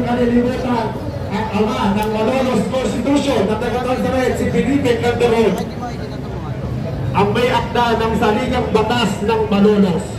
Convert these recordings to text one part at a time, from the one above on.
kalilimutan ang ama ng Malolos Constitution na taga-Nazaret, si Felipe Calderon, ang may akda ng saligang batas ng Malolos.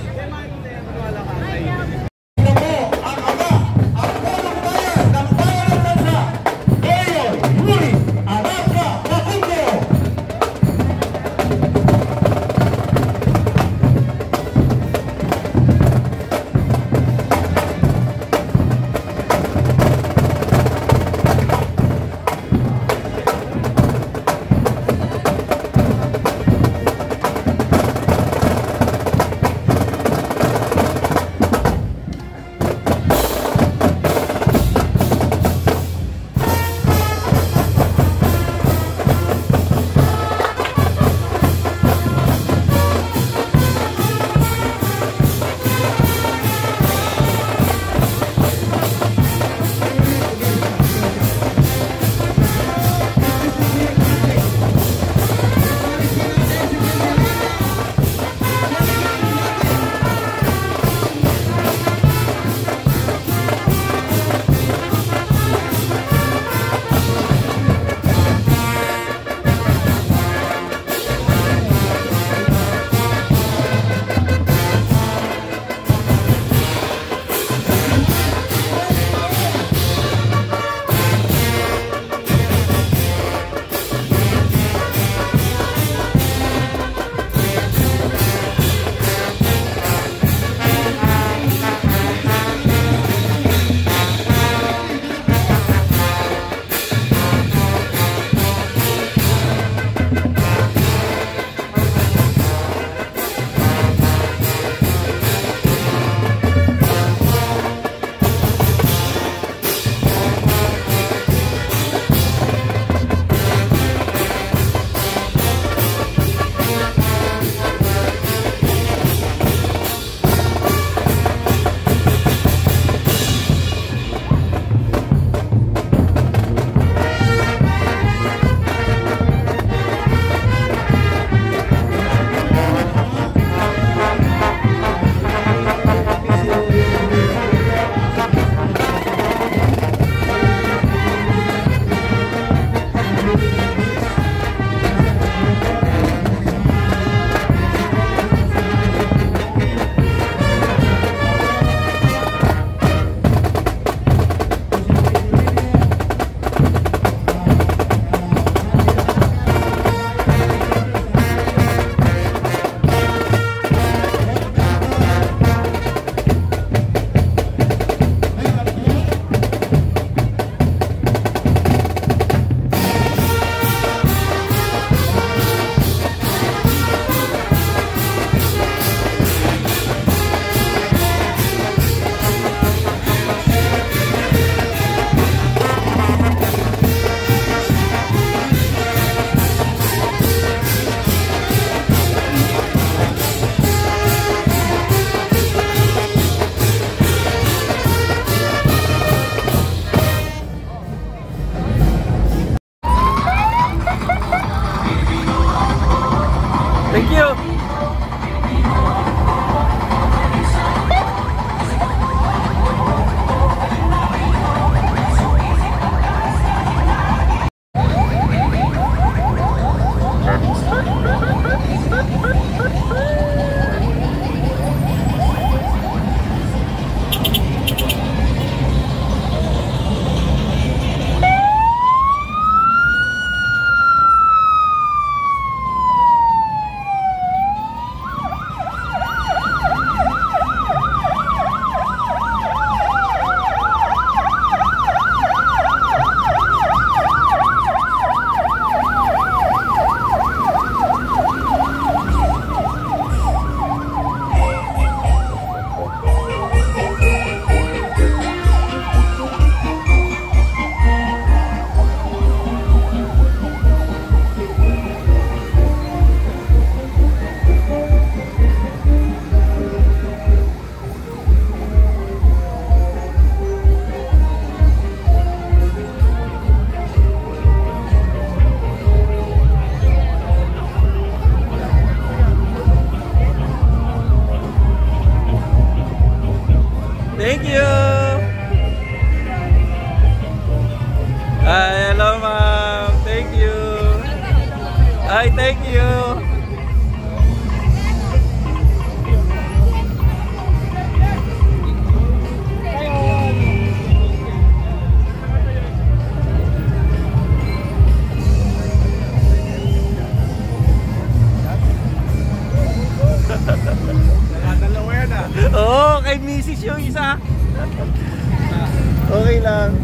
lang.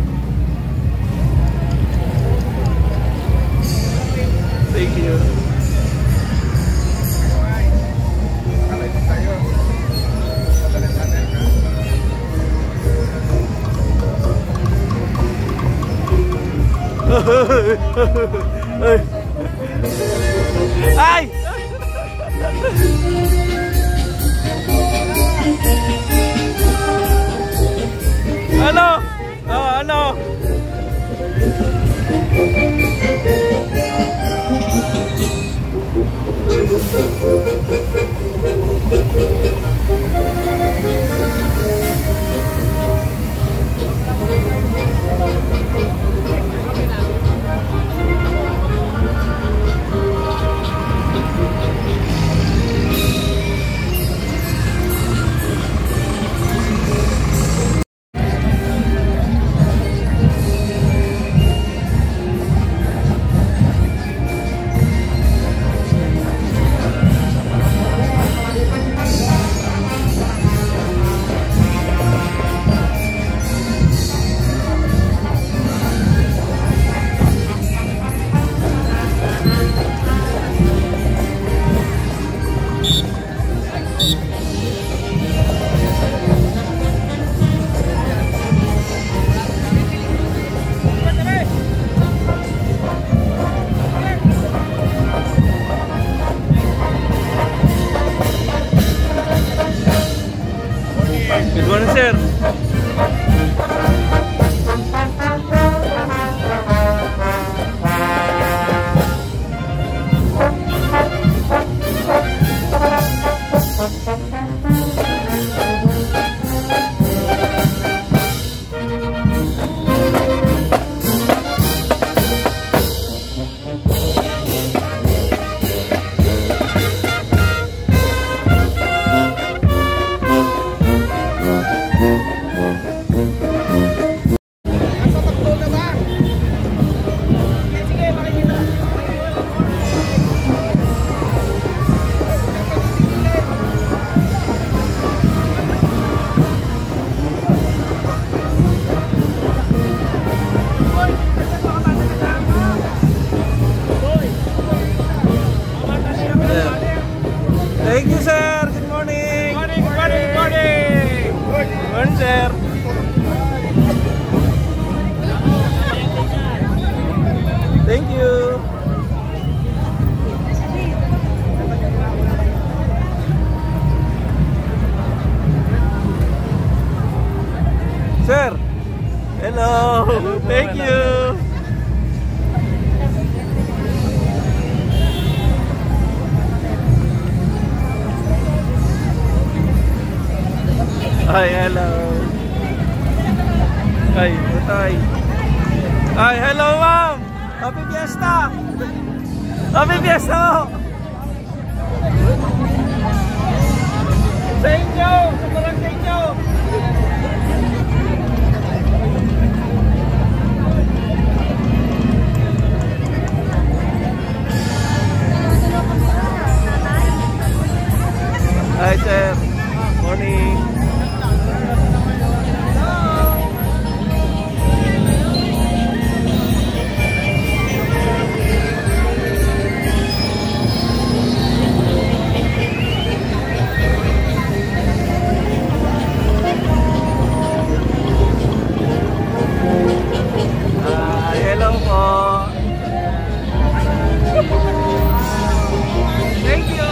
Thank you. Ay! Ano? Oh, ano? Good morning, sir. Thank you, sir. Good morning. Good morning, sir. Thank you. Sir. Hello. Thank you. Hi, hello. Hi, utay. Hi, hello, ma'am. Happy Fiesta. Happy Fiesta. Thank you. Sobrang thank you. Hi, sir. Morning. Hello po. Thank you.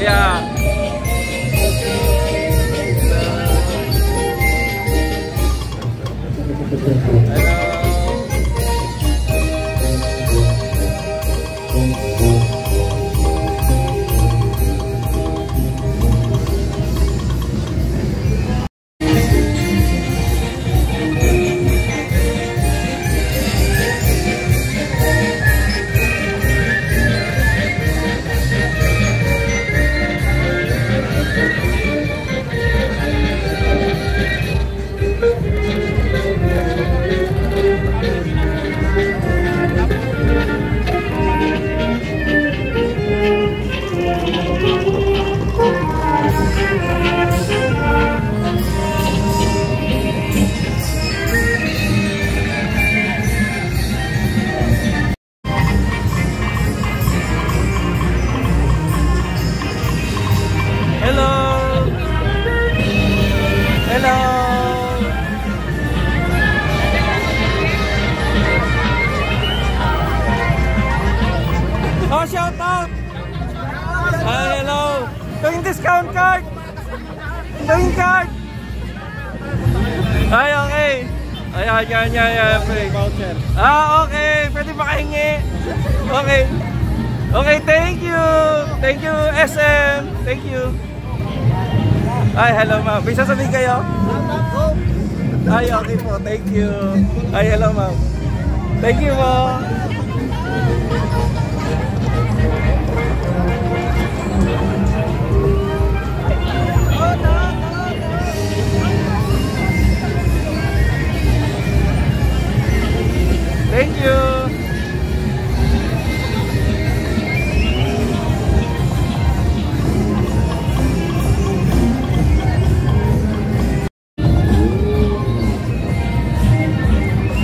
Yeah. Ay, okay. Ayan, yan. Voucher. Okay. Pwede makahingi. Okay. Okay, thank you. Thank you, SM. Thank you. Ay, hello ma'am. May sasabihin kayo? Ay, okay po. Thank you. Ay, hello ma'am. Thank you po. Thank you.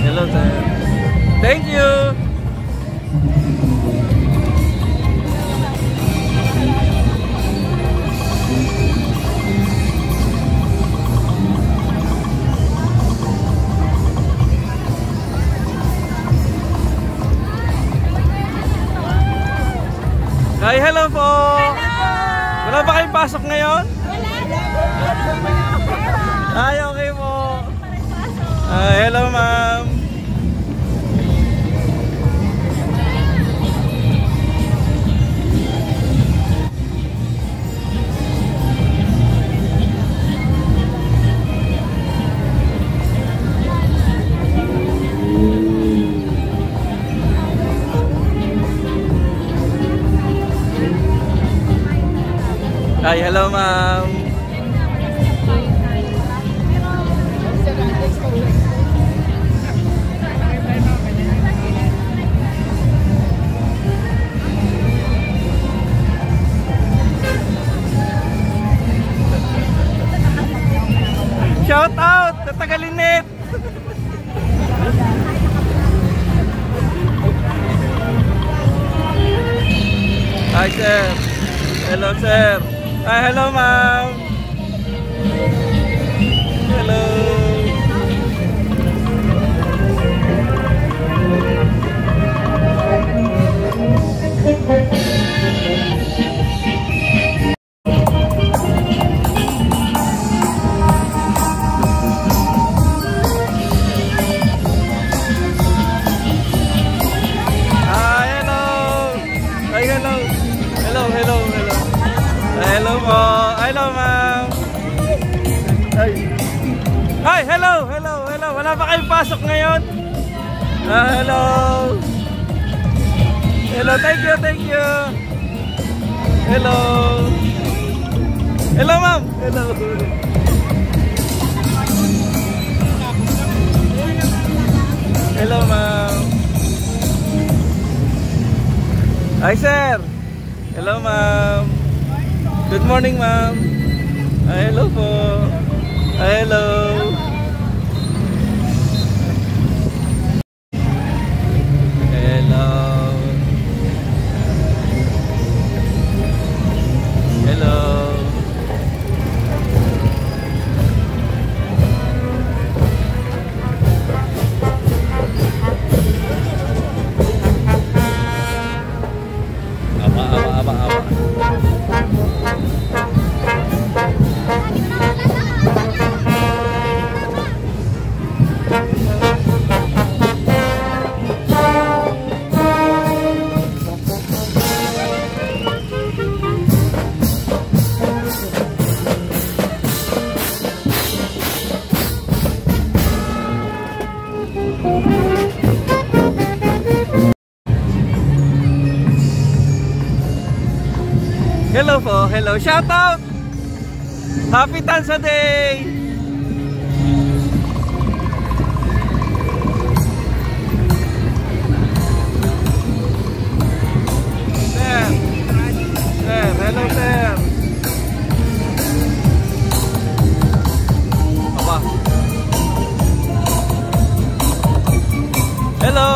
Hello, sir. Thank you. Hi, hello po. Wala ba kayong pasok ngayon? Ay, okay po. Hello, ma'am. Hi, hello ma'am. Shout out sa Tagalinet. Hi sir. Hello sir. Hi, hello ma'am. Hello. Hello po. Hello ma'am. Hi, hello. Wala ba kayong pasok ngayon? Hello. Hello, thank you. Hello. Hello ma'am. Hello. Hello ma'am. Hi sir. Hello ma'am. Good morning, ma'am. Hello po. Hello. Hello. Hello. Aba. Hello po, hello. Shout out! Happy Tansa Day! Sir, hello sir. Aba. Hello.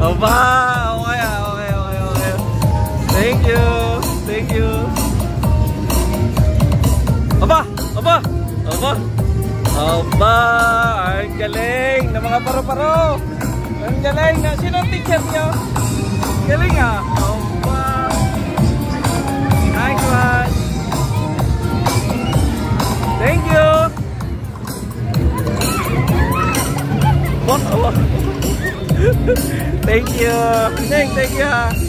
Aba, okay. Thank you. Aba. Ang galing ng mga paro-paro. Ang galing na. Sino ang teacher nyo? Galing ah. Aba. Nice one. Thank you. Thank you. Thank you ha.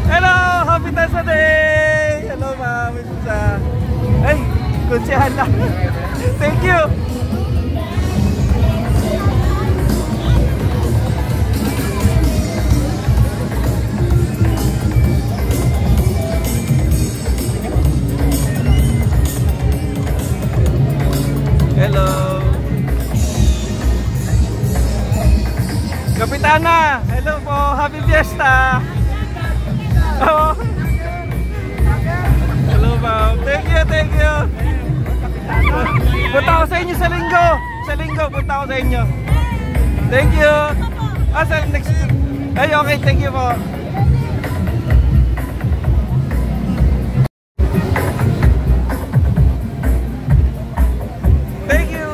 Hello, happy Thursday day. Hello, ma'am. Ay, konsehan lang. Thank you. Hello. Kapitana, hello po. Happy Fiesta. Oh. Hello ma'am. Thank you. Punta ako sa inyo sa linggo. Sa linggo, punta ako sa inyo. Thank you. Sa next. Ay, okay. Thank you po. Thank you.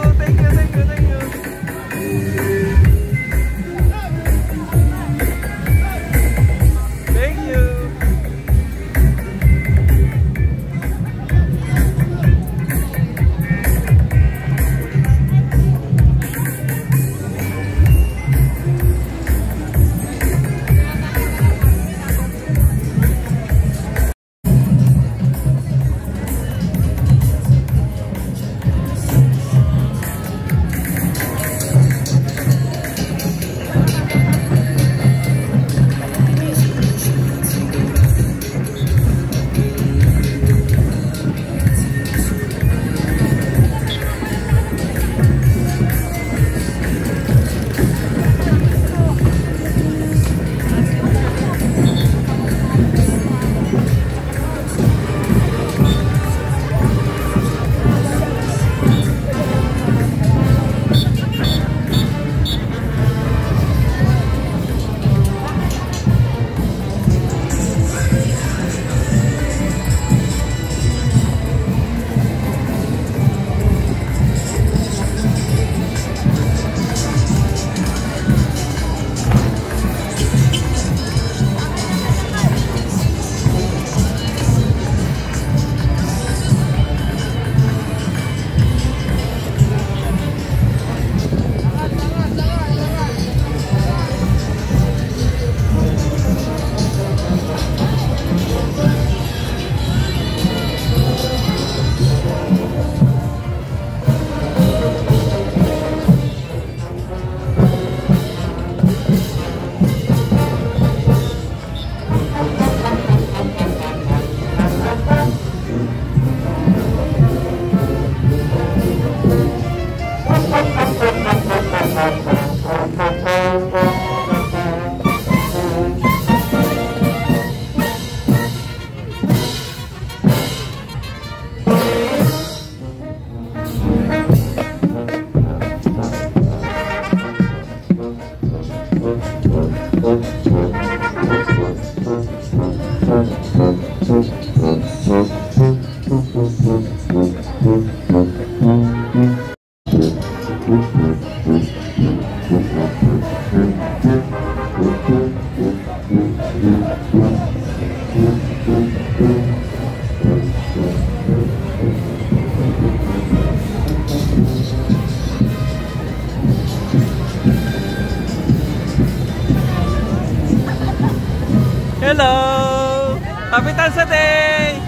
Hello! Happy Tansa Day!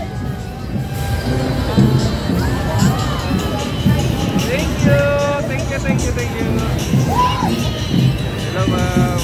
Thank you! Thank you, thank you, thank you! Hello, ma'am!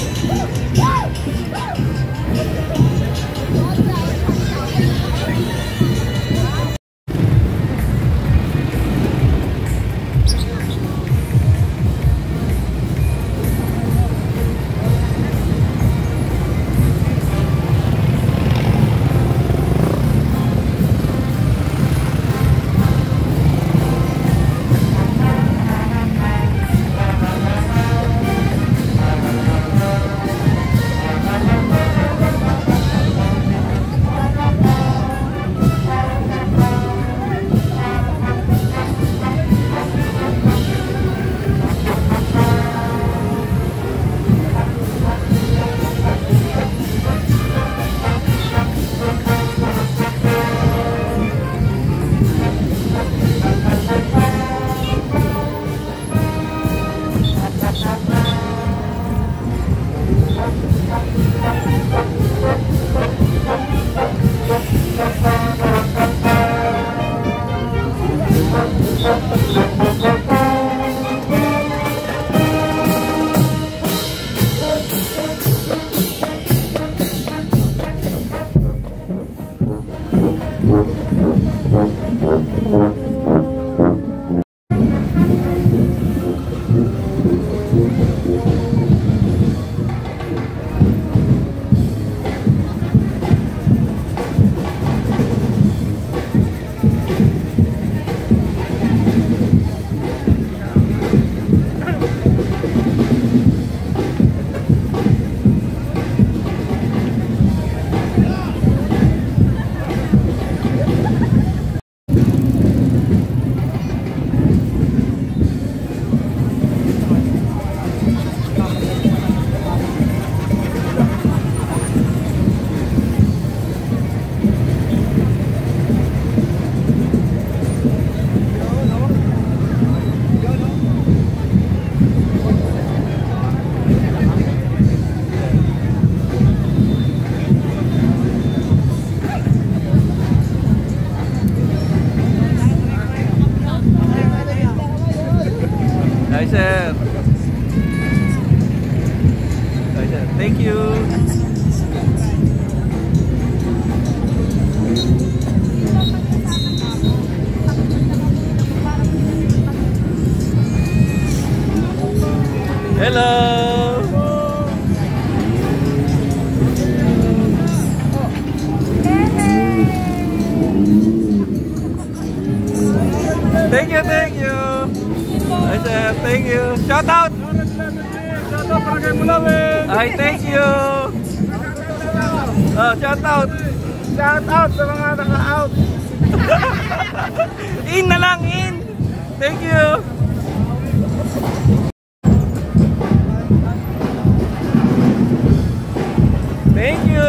Hi, sir. Hi, sir. Thank you. Hello. Thank you, thank you. Hi, sir. Thank you. Shout out. Shout out para kay Mulawin. Hi, thank you. Oh, shout out. Shout out sa mga naka-out. In na lang, in. Thank you. Thank you.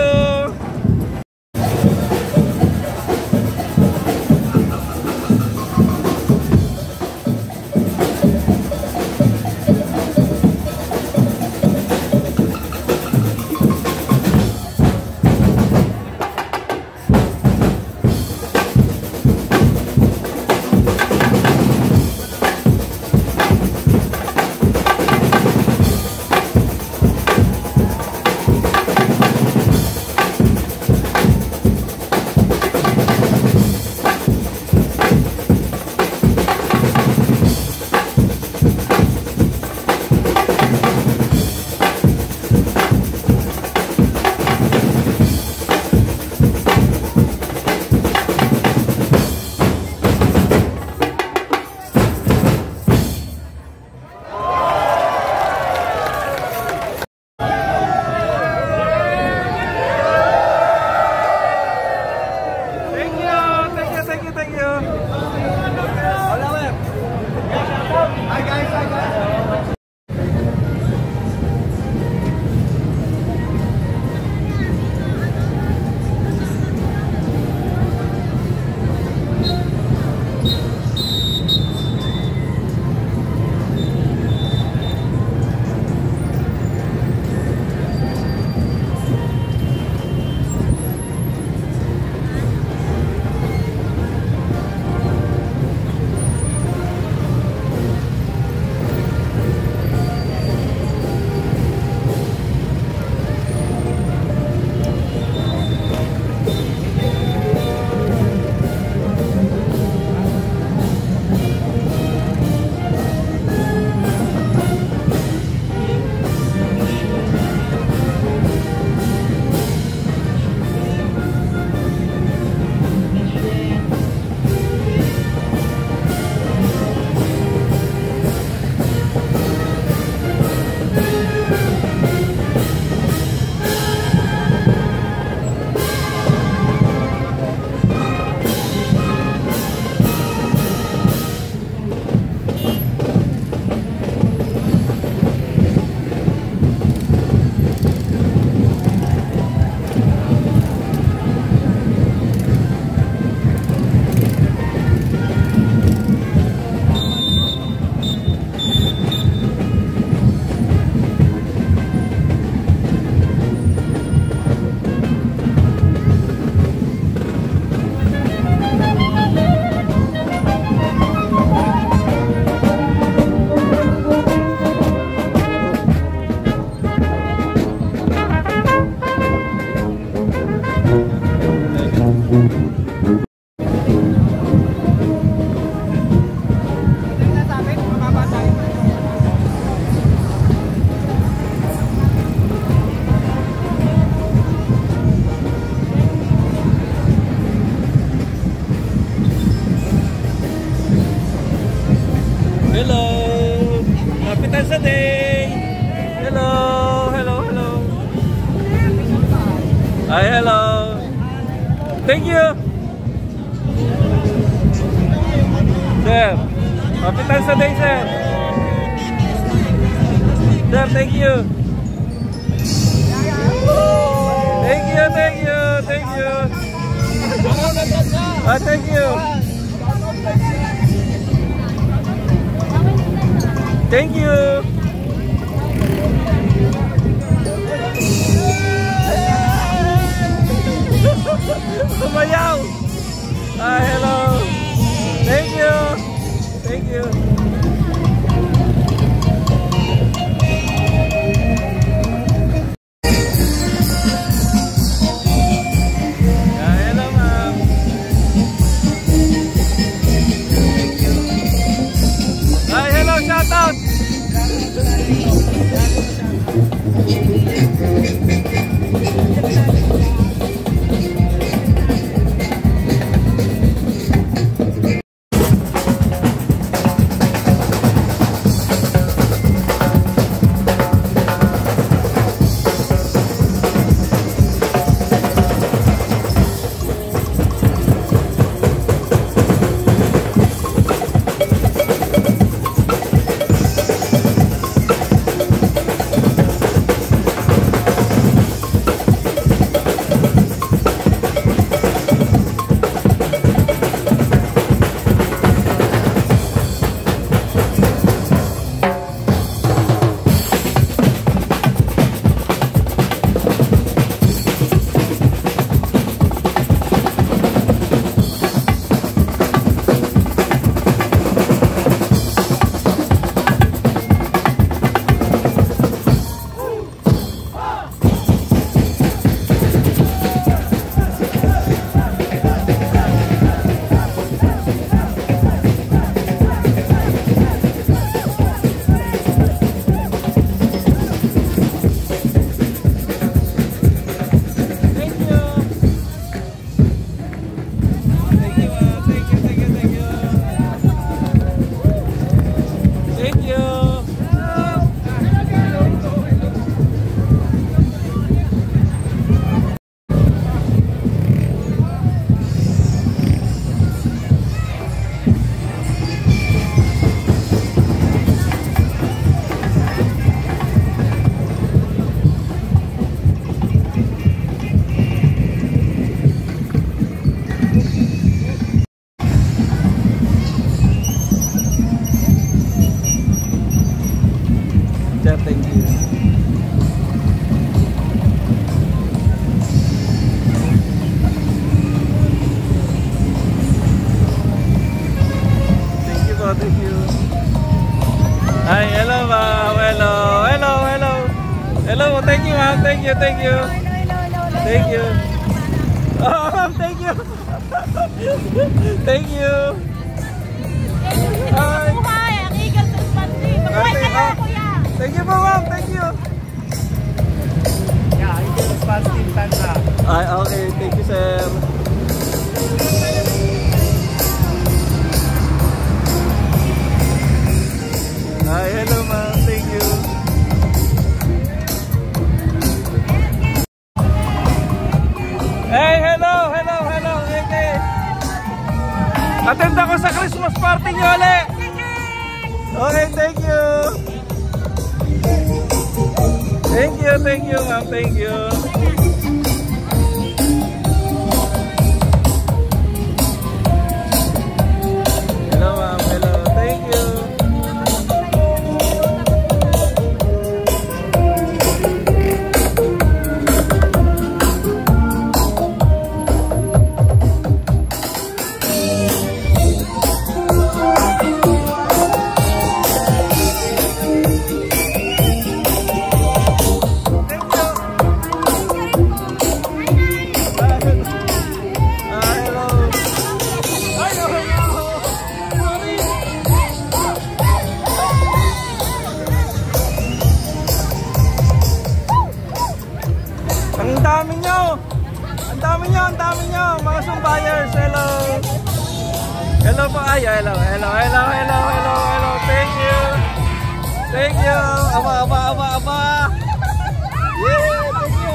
Hi, hello. Thank you. Sir, kapitan sa day, sir. Sir, thank you. Thank you, thank you, thank you. Thank you. Thank you. Sumayaw. Hello. Thank you. Thank you. Hello, ma'am. Hello, shout out. Thank you. Thank you po, thank you. Hi, hello ma'am. Hello, hello, hello. Hello, thank you ma'am. Thank you, thank you. Thank you. Oh, ma'am, thank you. Thank you. Hi. Ang Eagle sa Spansi. Mabuhay ka na, kuya. Thank you po ma'am, thank you. Yeah, Eagle Spansi Tanza. Ay, okay, thank you sir. Hi, hello ma'am, thank you. Hey, hello, hello, hello, okay. Attend ako sa Christmas party niyo ulit. Okay, thank you. Thank you ma'am, thank you. Hello ma'am, hello, thank you. Ang dami nyo, mga sumbuyers. Hello. Hello po kayo. Hello. Thank you. Thank you. Aba. Yeah, thank you.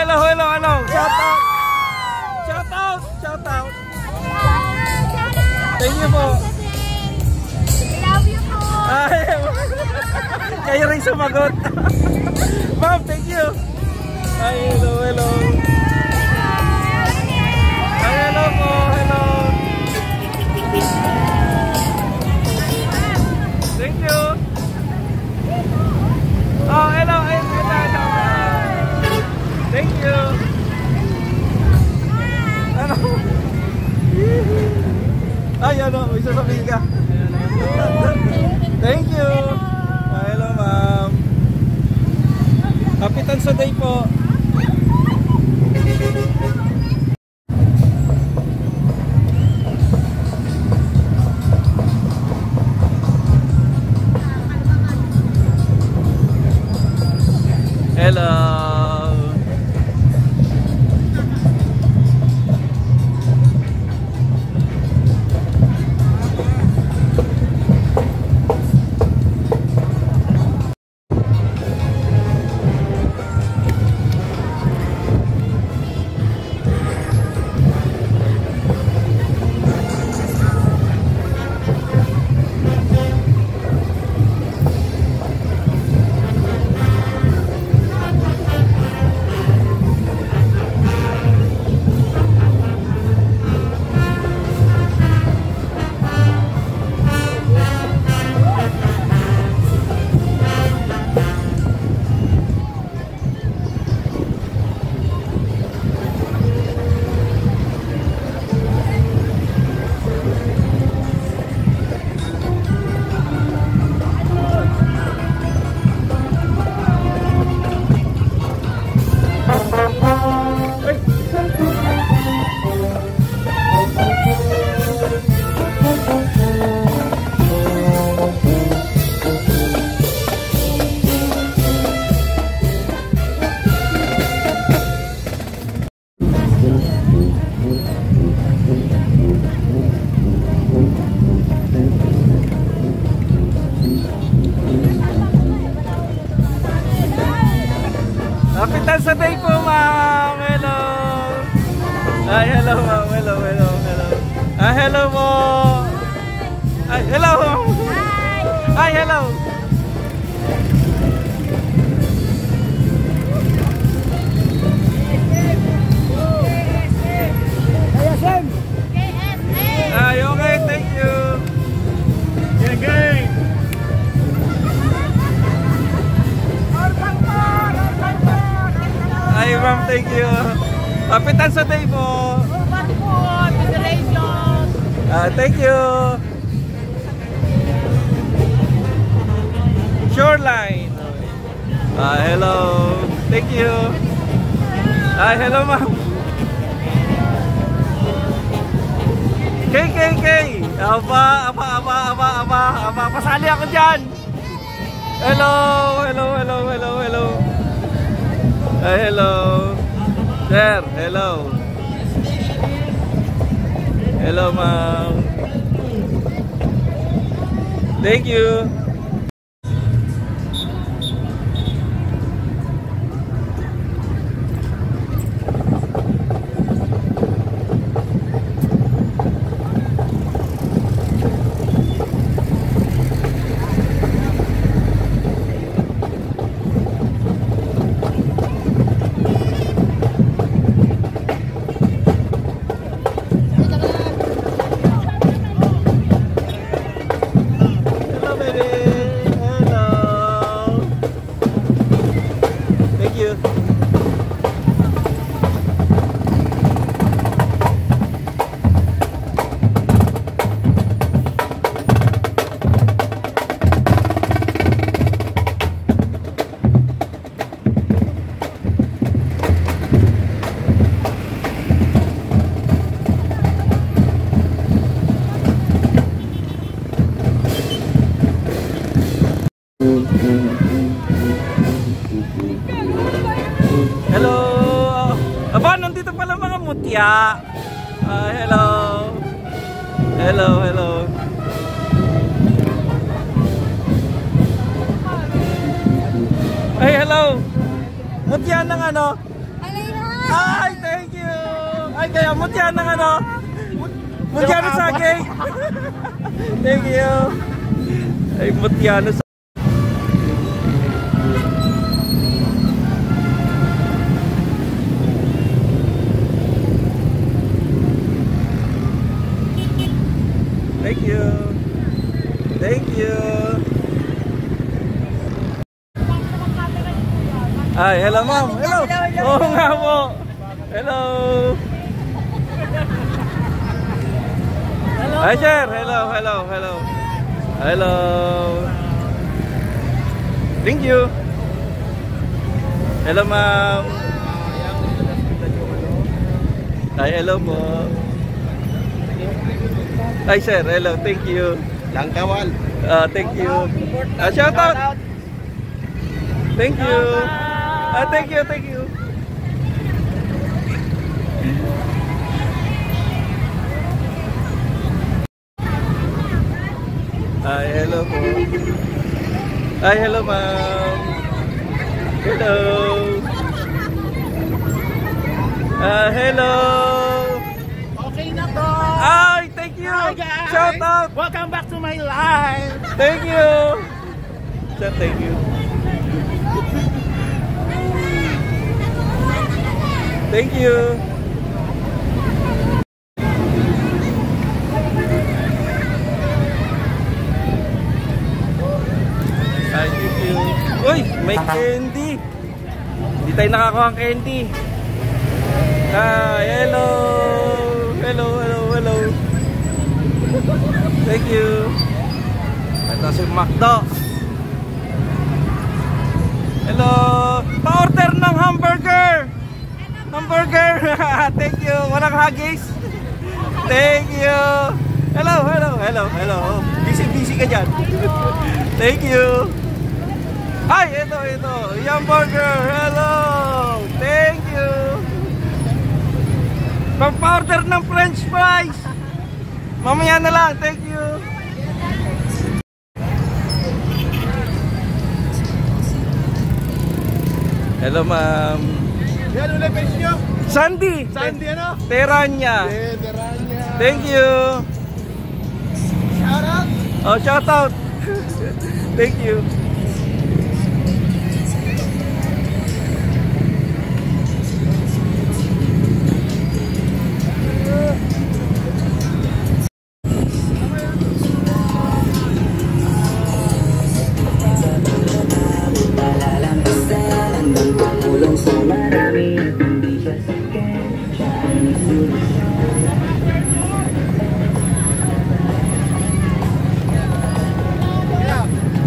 hello, hello, hello. Shout out. Shout out, shout out. Thank you po. Love you po. Ay, kayo rin sumagot. Ma'am, thank you. Ay, hello, hello. Ay, hello po, hello. Thank you. Oh, hello, hello. Thank you. Ano? Ay, ano, may sasabihin ka. Thank you. Hello, ma'am. Kapitan sa day po. Hello. Kapitan sa day po, ma'am. Hello. Ay, hello, ma'am. Hello, hello, hello. Ay, hello mo. Ay, hello. Ay, hello. Ay, okay, thank you. Yeah, gang. Ay, ma'am, thank you. Kapitan sa day po. Congratulations. Thank you. Shoreline. Hello. Thank you. Hello, ma'am. KKK. Aba. Pasali ako dyan. Hello. Hello. Sir, hello. Hello, ma'am. Thank you. Hello. Aba, nandito pala mga mutya. Hello. Ay, hello. Mutya ng ano? Alay na Ay, thank you! Ay, kaya mutya ng ano? Mutya ng saging! Thank you! Ay, mutya ng saging. Thank you! Thank you! Ay, hello ma'am! Hello! Oo nga po! Hello! Hi sir! Hello, hello, hello! Hello! Thank you! Hello ma'am! Ay, hello po! Hi sir! Hello! Thank you! Langkawal. Thank you! Shout out! Thank you! Thank you! Thank you! Ay, hello po. Ay, hello ma'am. Hello. Hello. Okay na to. Ay, thank you. Hi guys. Shout out. Welcome back to my life. Thank you. Sir, thank you. Thank you. Ay, thank you. Uy, may candy. Hindi tayo nakakuha ng candy. Hi, hello. Hello, hello, hello. Thank you. Ito si Macdo. Hello. Pa-order ng hamburger. Hamburger. Thank you. Walang haggis. Thank you. Hello, hello, hello, hello. Busy ka dyan. Thank you. Ay, ito. Yung burger. Hello. Thank you. Pa-order ng french fries. Mamaya na lang. Thank you. Hello, ma'am. Yan ulit pesyo. Sandy. Sandy ano? Teranya. Teranya. Thank you. Shout out. Oh, shout out. Thank you.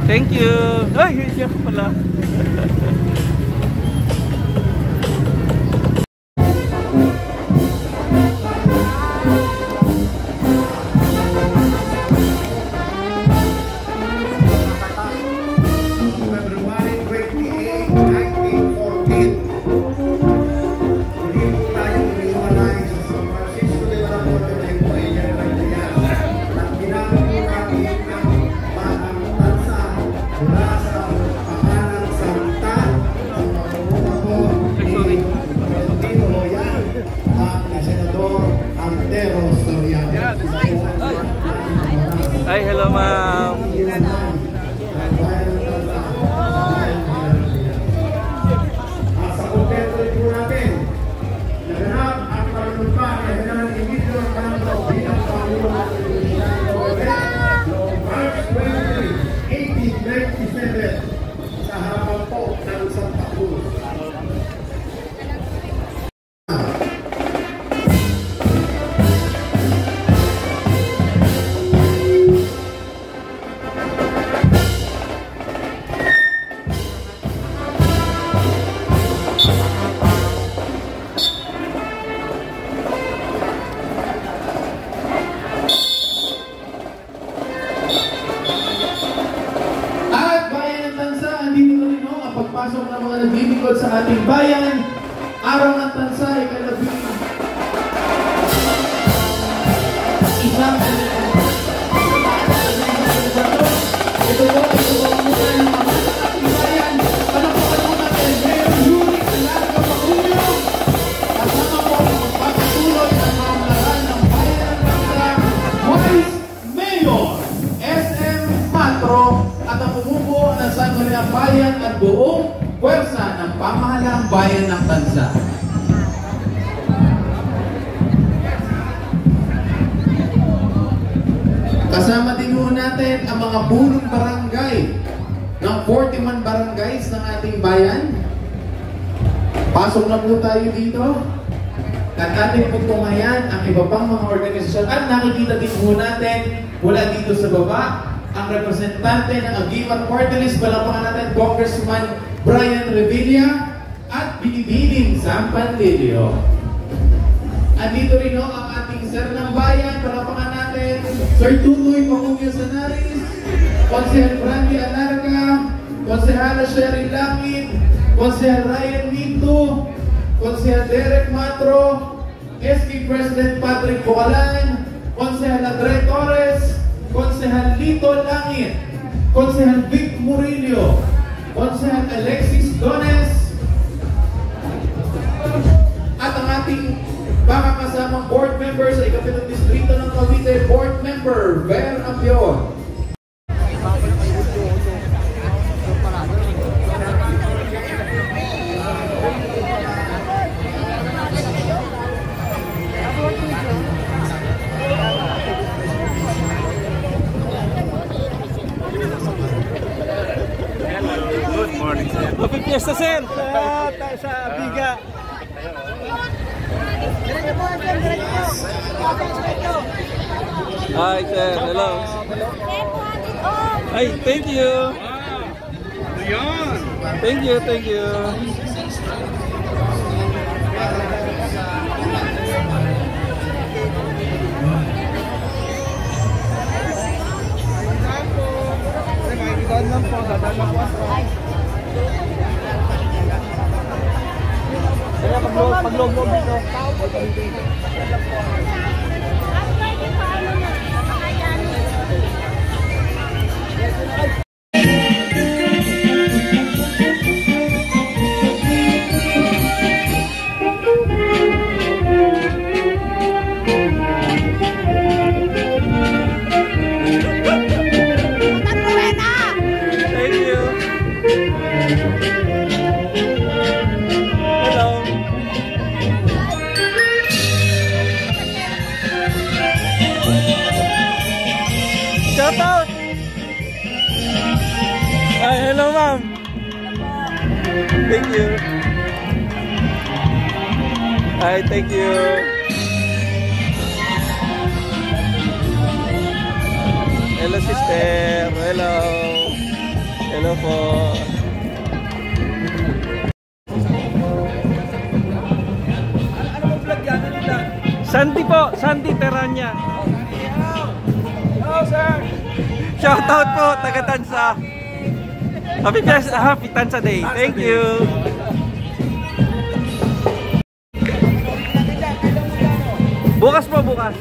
Thank you. Ay, siya pala. February 28, 1914. Muli po tayong iniwalay sa San Francisco de la Porte de Puella de Reyes. At ginagawa natin ang bahang tansa mula sa pangalan Santa ng pamumuno ni Valentino Loyan at na Senador Antero Soriano. Ay, hello ma'am. Sa kontento rin po natin, naganap ang panunumpa na General Emilio Armando bilang Pangulo ng Pilipinas noong March 23, 1897 sa harapan po ng Santa Cruz. At bayan ng Tansa, andito na rin ang pagpasok ng mga naglilingkod sa ating bayan. Araw ng Tansa, ikalabing isang ito po ang muna ng mga ating bayan. Panapakan mo natin, Mayor Yuri Alaga Macuyo. bayan at buong pwersa ng pamahalaang bayan ng Tansa. Kasama din ho natin ang mga punong barangay ng 41 barangays ng ating bayan. Pasok na po tayo dito. At ating pagtungayan ang iba pang mga organisasyon. At nakikita din po natin mula dito sa baba ang representante ng Agimat Party List. Palapakan natin Congressman Brian Revilla at Binibining Sampantilio. Andito rin ho ang ating Sir ng Bayan. Palapakan natin Sir Tutoy Pacugio Sanaris, Konsehal Brandy Alarga, Konsehala Sherry Lakit, Konsehal Ryan Minto, Konsehal Derek Matro, SK President Patrick Bukalan, Konsehal Andre Torres, Konsehal Lito Langit, Konsehal Vic Murillo, Konsehal Alexis Dones, at ang ating baka kasamang board member sa ikapitong distrito ng Cavite, Board Member Ver Ampion. Good morning, sir. Happy Fiesta, sir! Sa Biga. Hi, sir. Hello. Hi, thank you. Thank you, thank you. Pag-log dito. Shout out! Hi, hello ma'am. Thank you. Hi, thank you. Hello sister. Hello. Hello po. Ano po vlog yan? Sandy po. Sandy Teranya. Hello sir. Shout out po, taga Tansa. Happy Tansa Day. Thank you. Bukas po, bukas.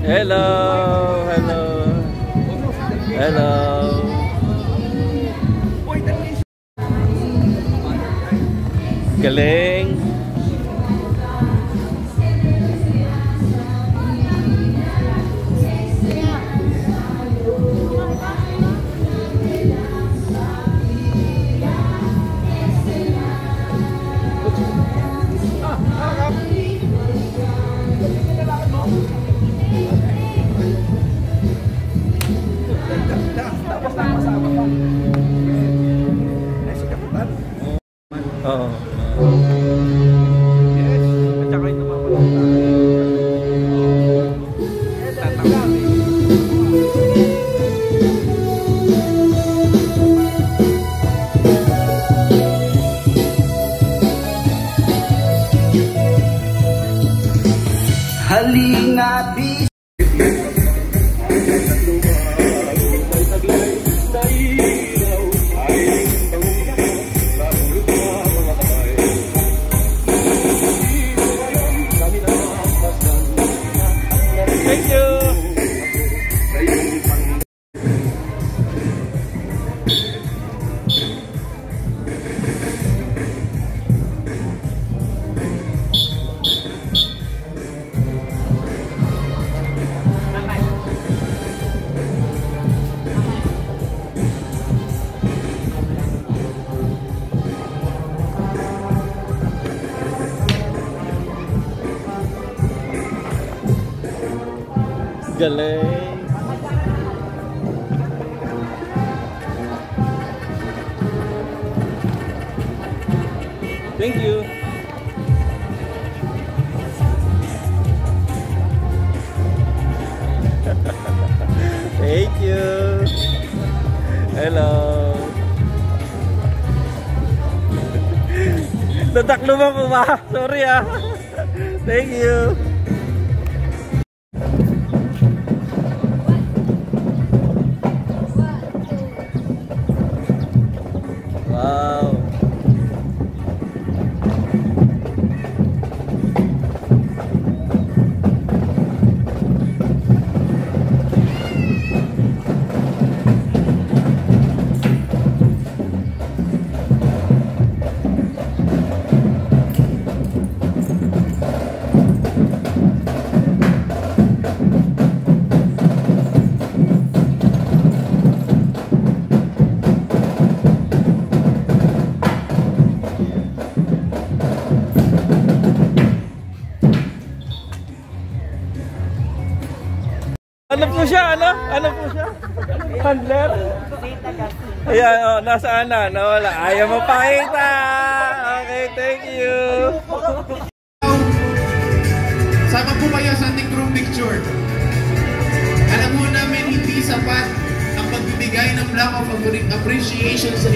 Hello. Hello. Hello. Galing. Oo. At saka yung namamalaga. Halina bis. Thank you. Galing. Thank you. Thank you. Hello. Dadaklo mo po ba? Sorry ah. Thank you. Wow. Ano po siya? Ano po siya? Handler? Ayan, oh, nasaan na? Nawala. Ayaw mo pakita. Okay, thank you. Sama po kayo sa ating group picture. Alam mo namin hindi sapat ang pagbibigay ng black of appreciation sa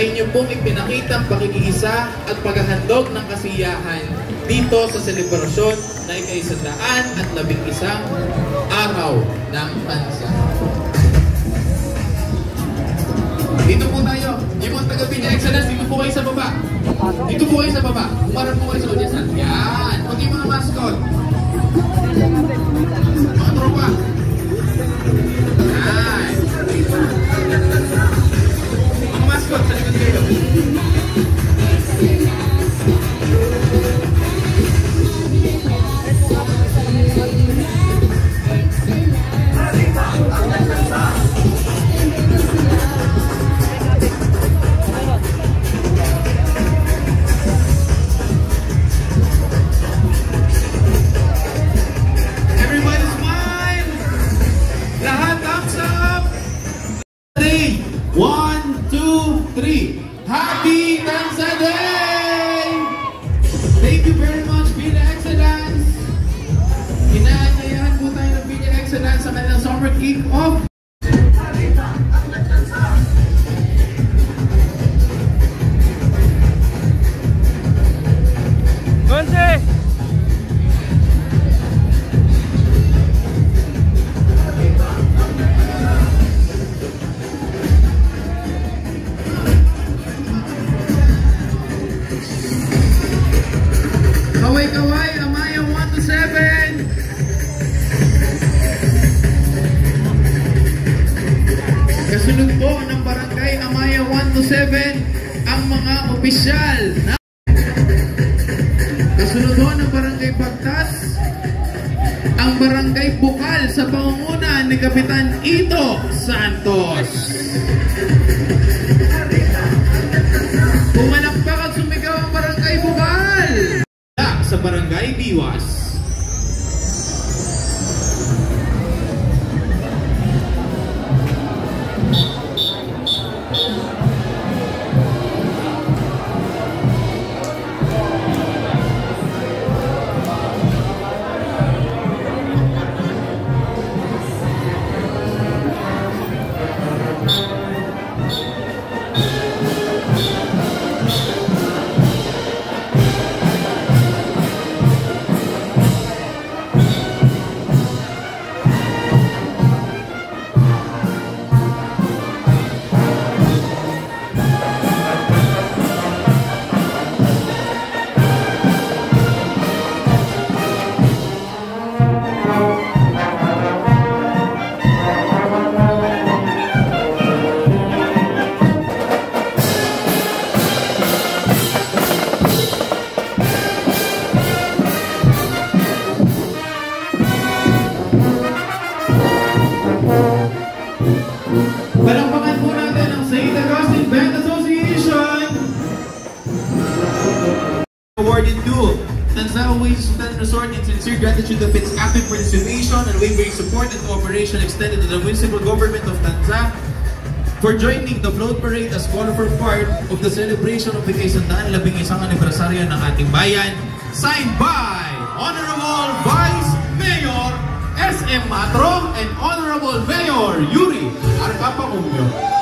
inyo pong ipinakitang pakikiisa at paghahandog ng kasiyahan dito sa selebrasyon na ika-111 araw ng bansa. Dito po tayo, yung mga taga-Villa Excellence, dito po kayo sa baba. Dito po kayo sa baba. Umarap po kayo sa audience. Yan! Huwag yung mga mascot. Mga tropa. Yan! Mga mascot, sa likod kayo. Everybody smile! Lahat thumbs up! 1, 2, 3. Happy Tansa Day! Thank you very much, Villa Excellence! Inaanyayahan po tayo ng Villa Excellence sa kanilang summer kick-off. Konse! Kaway-kaway, Amaya 1 to 7. ang mga opisyal na kasunod ng Barangay Bagtas, ang Barangay Bukal sa pangunguna ni Kapitan Ito Santos. Pumalakpak at sumigaw ang Barangay Bukal sa Barangay Biwas. Palakpakan po natin ang St. Augustine Band Association. Awarded to Tanza Oasis Sultan Resort in sincere gratitude of its active participation and unwavering support and cooperation extended to the municipal government of Tanza for joining the float parade as colorful part of the celebration of the Kaisandaan 11th anibersaryo ng ating bayan. Signed by Honorable Vice Mayor SM Matro and Honorable Mayor Yuri Arcapacumio.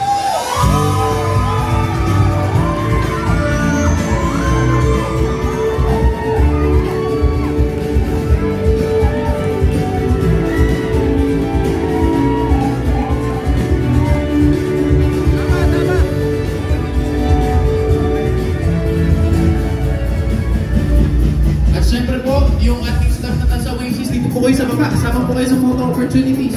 At syempre po, yung ating staff na nasa Oasis, dito po kayo sa baba. Kasama po kayo sa photo opportunities.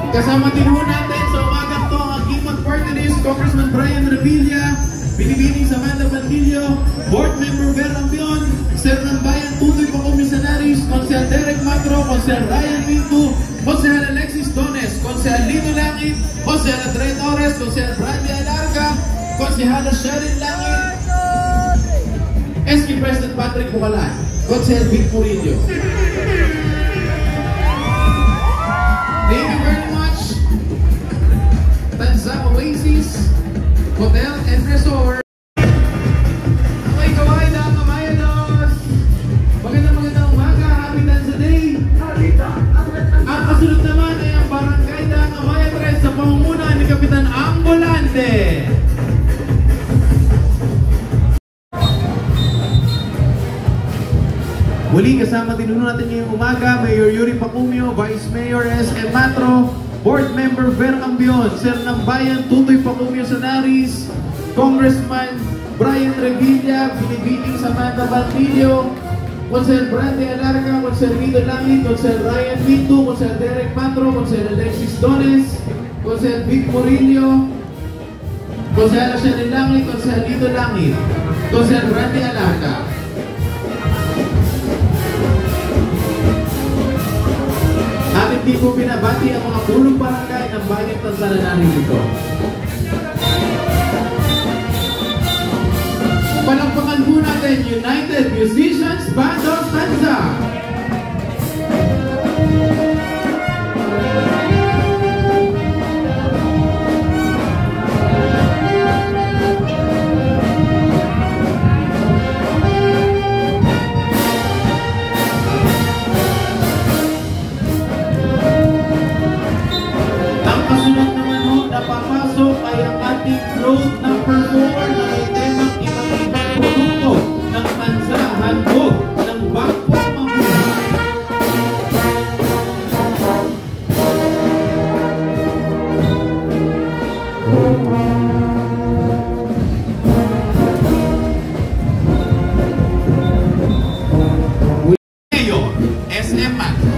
Kasama din po natin sa umagang to ang Giman Party List, Congressman Brian Revilla, Binibining Samantha Bandillo, Board Member Ver Ambion, Sir ng Bayan Tutoy Pacomisionaris, Konsehal Derek Matro, Konsehal Ryan Minto, Konsehal Alexis Dones, Konsehal Lino Langit, Konsehal Andre Torres, Konsehal Brandy Alarga, Konsehal Sheryl Langit, SK President Patrick Bucalan, Konsehal Vic Murillo. Thank you very much. Tanza Oasis Hotel and Resort. Okay, kaway na kamayanos. Magandang umaga. Happy Tanza Day. Ang kasunod naman ay ang Barangay Daang Amaya 3 sa pangunguna ni Kapitan Ambulante. Muli kasama din natin ngayong umaga, Mayor Yuri Pacumio, Vice Mayor SM Matro, Board Member Ver Ambion, Sir ng Bayan Tutoy Pacumio Sanaris, Congressman Brian Revilla, Binibining Samantha Bandillo, Konsehal Brandy Alarga, Konsehal Lino Langit, Konsehal Ryan Minto, Konsehal Derek Matro, Konsehal Alexis Dones, Konsehal Vic Murillo, Konsehal Sheryl Langit, Konsehal Lino Langit, Konsehal Brandy Alarga. Ating di po binabati ang mga pulong barangay ng bayan Tanza na narito. Palakpakan po natin United Musicians Band of Tanza. Kasunod naman ho, napapasok ay ang ating float number 4 na may temang iba't ibang produkto ng Tanza, handog ng Bangko Mabuhay. Mayor SM Matro.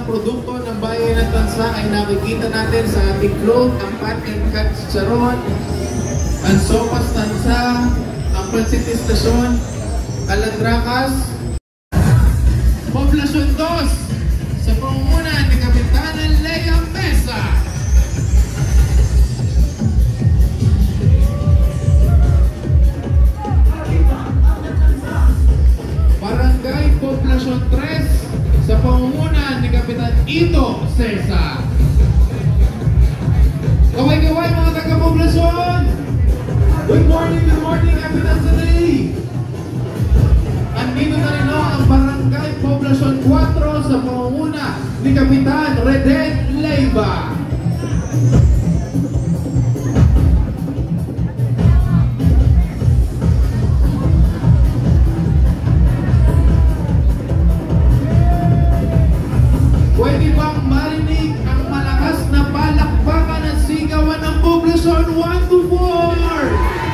produkto ng bayan ng Tansa ay nakikita natin sa ating cloth, ang Pat and Cat Charon, ang Sopas Tansa, ang Pansit Estasyon, Alandrakas, Poblasyon 2 sa pangunguna ni Kapitana Lea Mesa. Barangay Poblasyon 3 sa pangunguna ni Kapitan Ito Cesar. Kaway-kaway mga taga-poblasyon! Good morning, Kapitan Sanay! Andito na rin ang Barangay Poblasyon 4 sa pangunguna ni Kapitan Reden Leiva. Pwede bang marinig ang malakas na palakpakan at sigawan ng Poblasyon 1 to 4?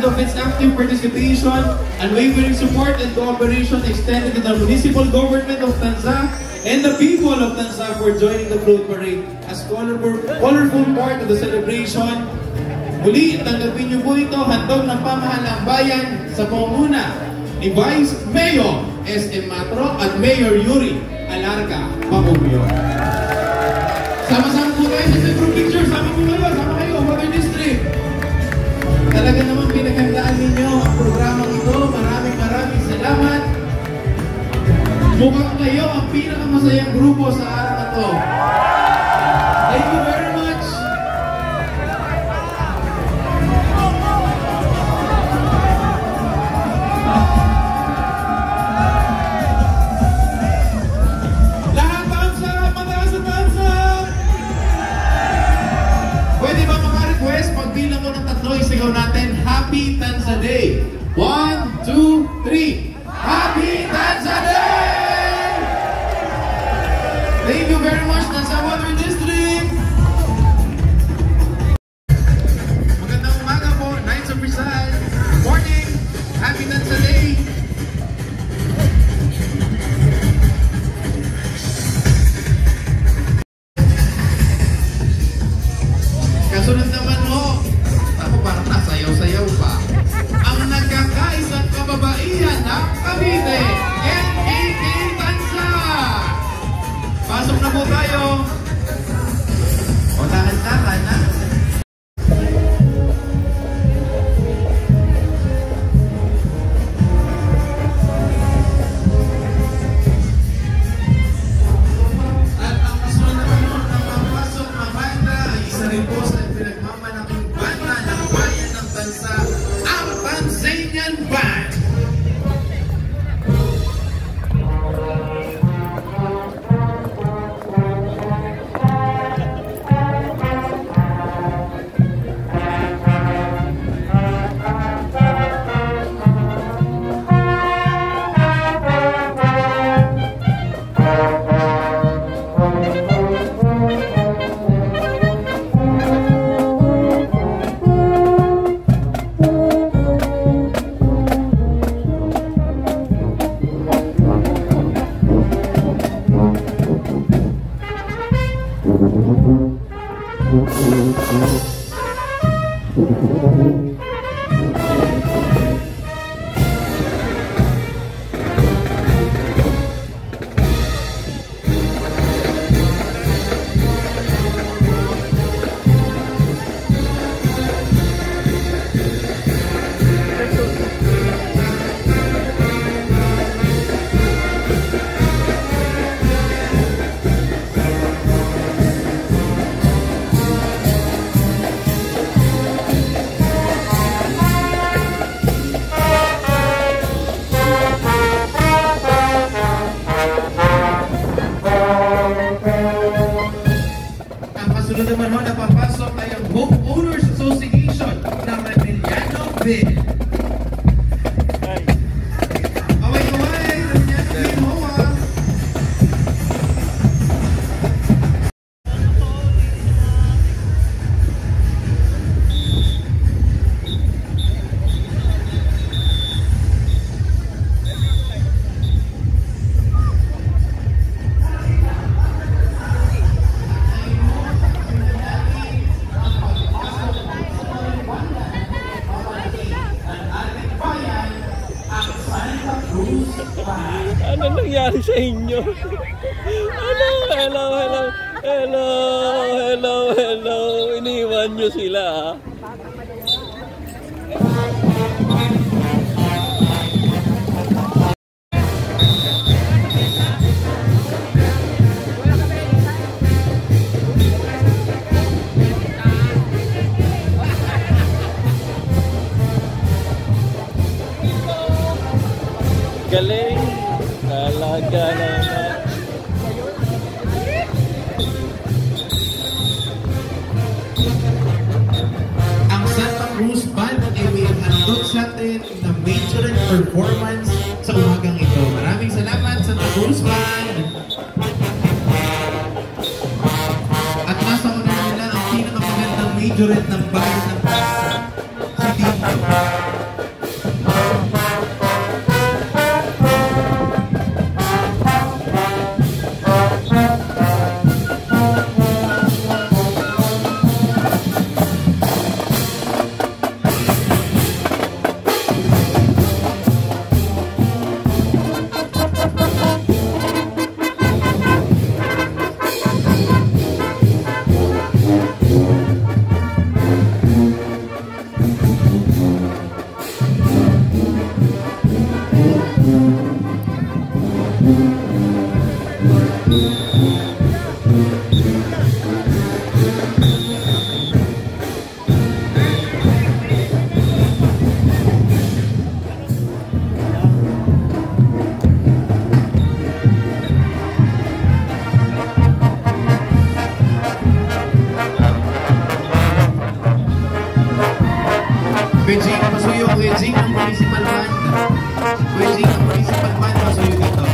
Of its active participation, unwavering support and cooperation extended to the municipal government of Tanza and the people of Tanza for joining the float parade as colorful part of the celebration. Muli, tanggapin niyo po ito, handog ng pamahalang bayan sa pangunguna ni Vice Mayor SM Matro at Mayor Yuri Alarca Pamubio. Sama-sama po tayo sa group picture, sama kayo, Water District. Talaga naman pinaghandaan ninyo ang programang ito. Maraming salamat. Mukhang kayo ang pinakamasayang grupo sa araw na to. Thank you very much. Lahat tansa, mataas na tansa. Pwede ba maka-request? Pagbilang ko ng 3, isigaw natin, Happy Tanza Day. 1, 2, 3. Happy Tanza Day! Thank you very much, Tanza Water District. Magandang umaga po, Knights of Rizal. Morning, Happy Tanza Day. Kasunod naman mo, ako parang nasayaw-sayaw pa. Ang nagkakaisang kababaihan ng Cavite, NAK Tanza! Pasok na po tayo. O tahan-tahan na. At ang Ang kasunod naman ho na papasok ay ang Homeowners Association ng Remiliano Bill. Kaway-kaway, Remiliano Bill, hoa! Ano nangyari sa inyo? Hello, hello, hello. Hello, hello, hello. Iniwan nyo sila, ha? Galing. Talaga naman. Ang Santa Cruz Band ay may handog sa atin na major performance sa umagang ito. Maraming salamat, Santa Cruz Band! At nasa una nila ang pinakamagandang majorette ng bayan ng Pasco, si Tito. Kuya Pasuyo, Kuya Jing ng Municipal Band. Kuya Jing ng Municipal Band, Pasuyo dito.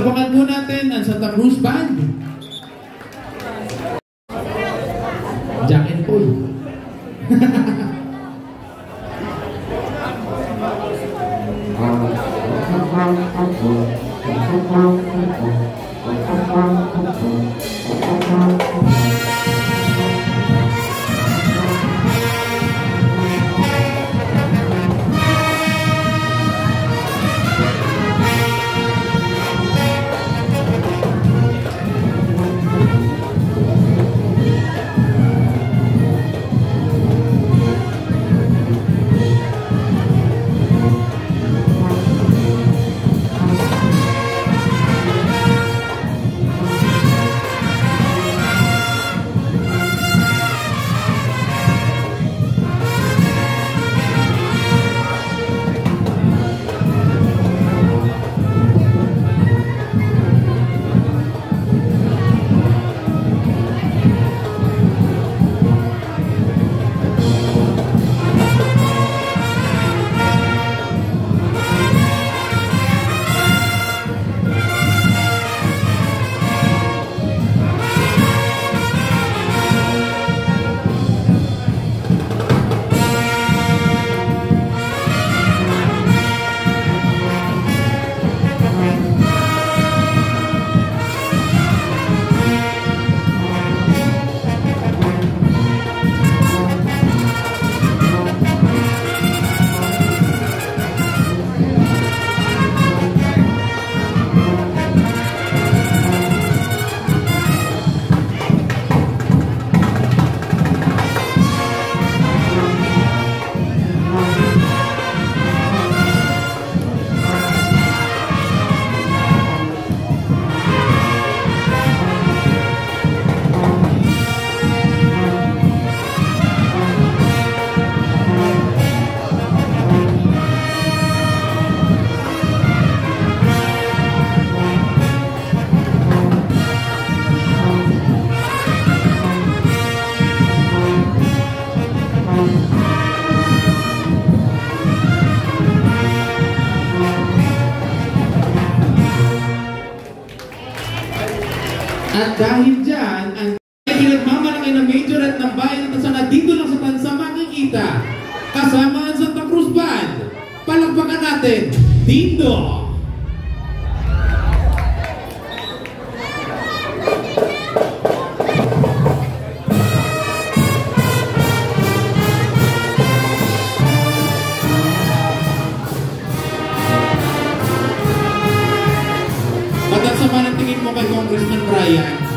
Palakpakan po natin ang Santa Cruz Band. Jack and Paul. At dahil dyan, ang pinagmamalaki ng major at ng bayan at sana dito lang sa tansa makikita. Kasama ang Santa Cruz Band. Palakpakan natin, Dindo! Ba't sama ng tingin mo kay Congressman Brian?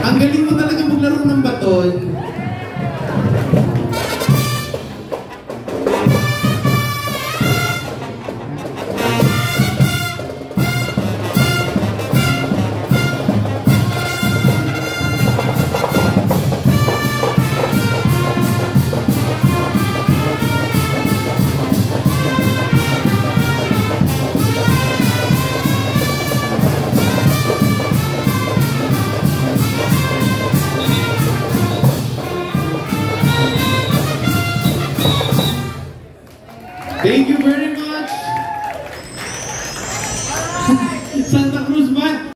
Ang galing mo talaga maglaro ng baton. Thank you very much. Santa Cruz Band.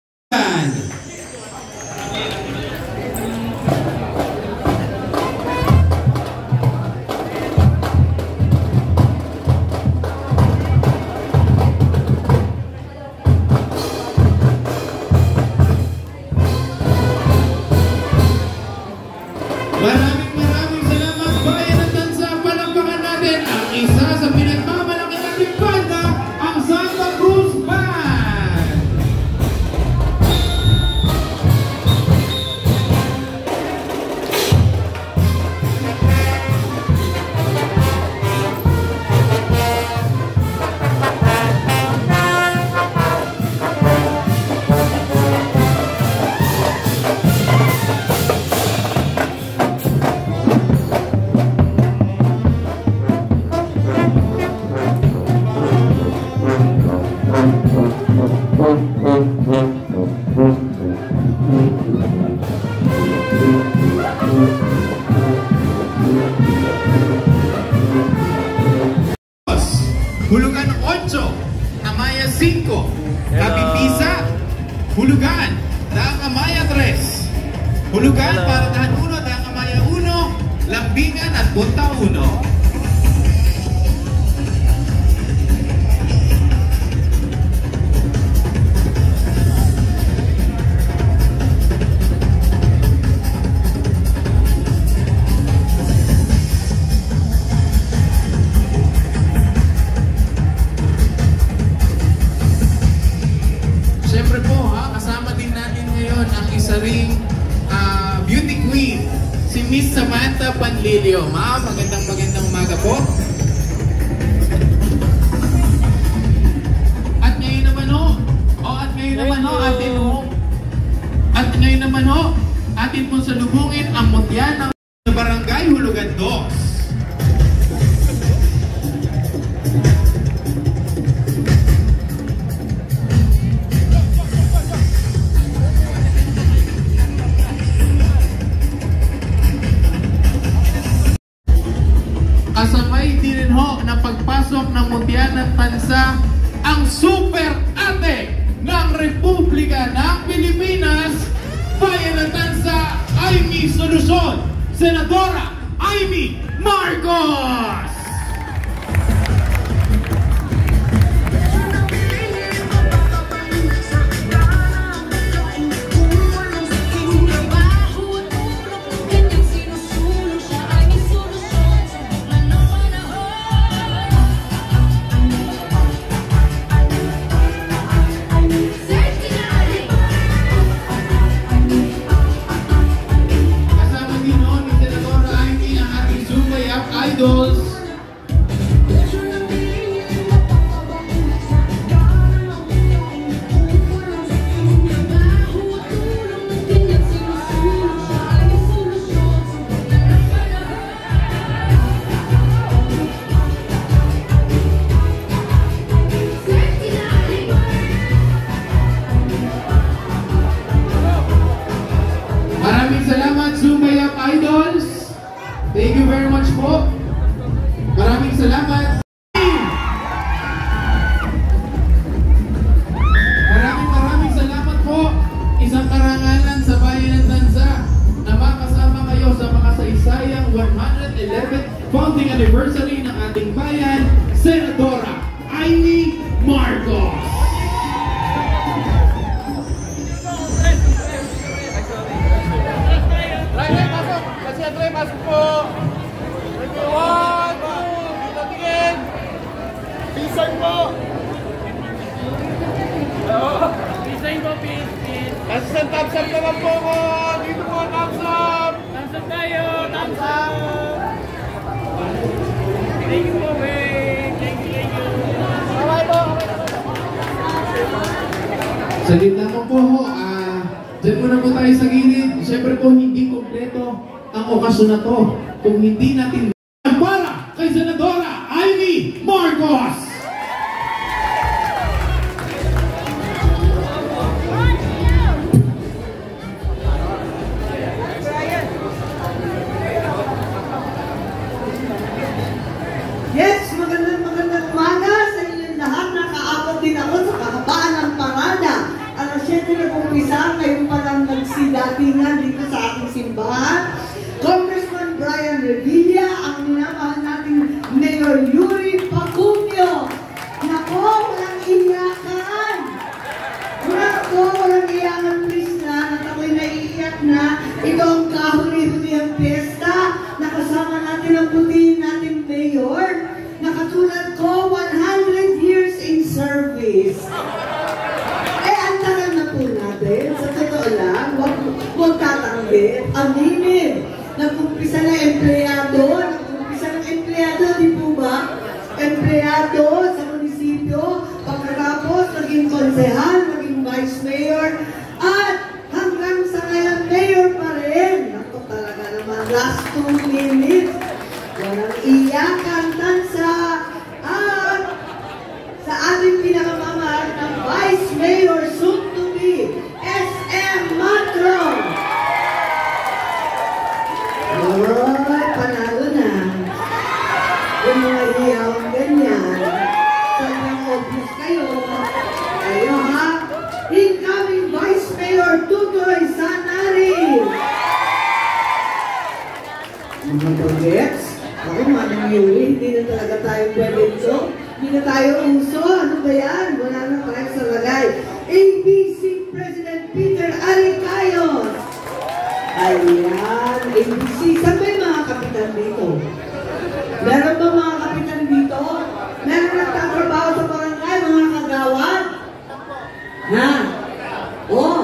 Maraming salamat bayan ng Tansa. Palakpakan natin ang isa sa pinagmamalaki nating banda, ang Santa Cruz Band. Hulugan 8, Amaya 5, Kapipisa, Hulugan, Daang Amaya 3, Hulugan para Dahan 1, Daang Amaya 1, Lambingan at Punta 1. Siyempre po kasama din natin ngayon ang isa ring beauty queen, si Miss Samantha Panlilio. Ma'am, magandang umaga po. At ngayon naman atin pong salubungin ang mutya ng Barangay Hulugan 2. Kasabay din ho na pagpasok ng mutya ng Tansa ang super ate ng Republika ng Pilipinas, bayan ng Tansa, Amy Solucion, Senadora Amy Marcos! Idols. Maraming salamat, Sumayap Idols. Thank you very much po. Maraming salamat. Maraming salamat po. Isang karangalan sa bayan ng Tansa na makasama kayo sa makasaysayang 111th founding anniversary ng ating bayan, Senadora Amy Marcos. Pasok po. 1, 2, dito tingin. Pisan po. Pisan po, pisan. Assistant thumbs up naman po ko. Dito po, thumbs up. Thumbs up tayo, thumbs up. Thank you po, babe. Thank you. Bye po. Sa gitna po dyan muna po tayo sa gilid. Siyempre po, hindi kompleto ang okasyon na to kung hindi natin para kay Senadora Amy Marcos. Yes, magandang lang, huwag tatanggit. Aminin. Nag-umpisa na empleyado, di po ba? Empleyado sa munisipyo, pagkatapos naging konsehal, naging vice mayor, at hanggang sa ngayon mayor pa rin. Ako talaga naman, last 2 minutes. Walang iyakan, tansa, at sa ating pinakamamahal ng vice mayor soon to be, SM Matron. Alright, panalo na. Yung mga hiyawang ganyan, sobrang obvious kayo. Kayo ha? Incoming Vice Mayor Tutoy Sanari. Mga projects? Ako, manang Yuli, hindi na talaga tayo pwede ito. Hindi na tayo uso. Ano ba yan? Wala na tayo sa lagay. ABC President Peter Alicayos. Ayan, ABC. Saan ba yung mga kapitan dito? Meron ba mga kapitan dito? Meron nagtatrabaho sa barangay, mga kagawad? Ha? Oh,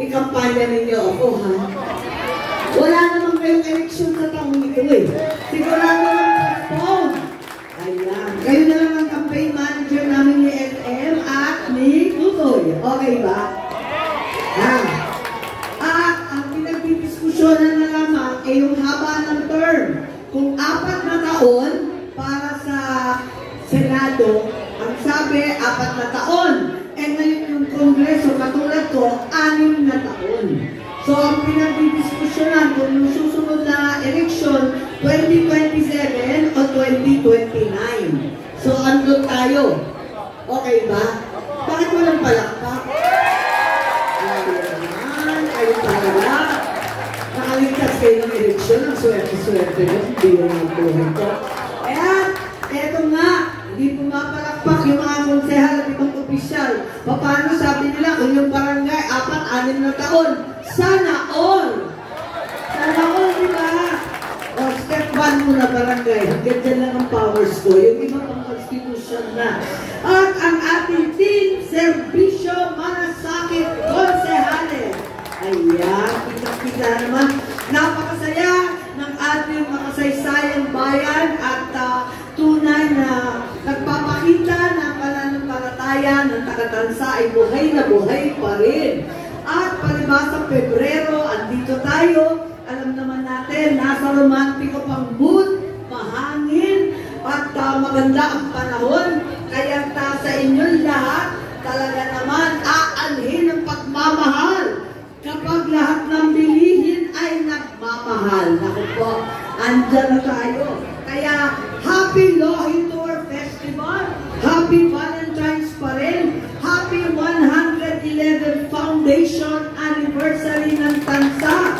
ikampanya ninyo ako, ha? Wala naman kayong eleksyon sa taong ito, eh. Sigurado lang postpone. Ayan. Kayo na lang ang campaign manager namin ni SM at ni Tutoy. Okay ba? Ha? At ang pinagdidiskusyonan na lamang ay yung haba ng term. Kung 4 na taon para sa Senado, ang sabi 4 na taon. Eh ngayon yung Kongreso, katulad ko, 6 na taon. So ang pinagdidiskusyonan kung yung susunod na eleksyon, 2027 o 2029. So andun tayo. Okay ba? Bakit walang palakpak? Kayo talaga. Nakaligtas kayo ng eleksyon, ang swerte-swerte nyo, hindi yung mga buhay ko. Kaya, eto nga, hindi pumapalakpak yung mga konsehal at ibang opisyal. Paano sabi nila, kung yung barangay, 4-6 na taon, sana all! Sana all, di ba? O, step 1 muna barangay, hanggang dyan lang ang powers ko, yung iba pang constitution na. At ang ating team, Servisyo Manasakit Konsehales. Ayan, kita-kita naman. Napakasaya ng ating makasaysayang bayan at tunay na nagpapakita na pananampalataya ng tagatansa ay buhay na buhay pa rin. At palibasang Pebrero, andito tayo. Alam naman natin, nasa romantiko pang mood, mahangin, at maganda ang panahon. Kaya sa inyong lahat, talaga naman aanhin ang pagmamahal. Kapag lahat ng bilihin ay nagmamahal. Naku po, andyan na tayo. Kaya, Happy Lohitor Festival, Happy Valentine's pa rin, Happy 111 Foundation Anniversary ng Tansa.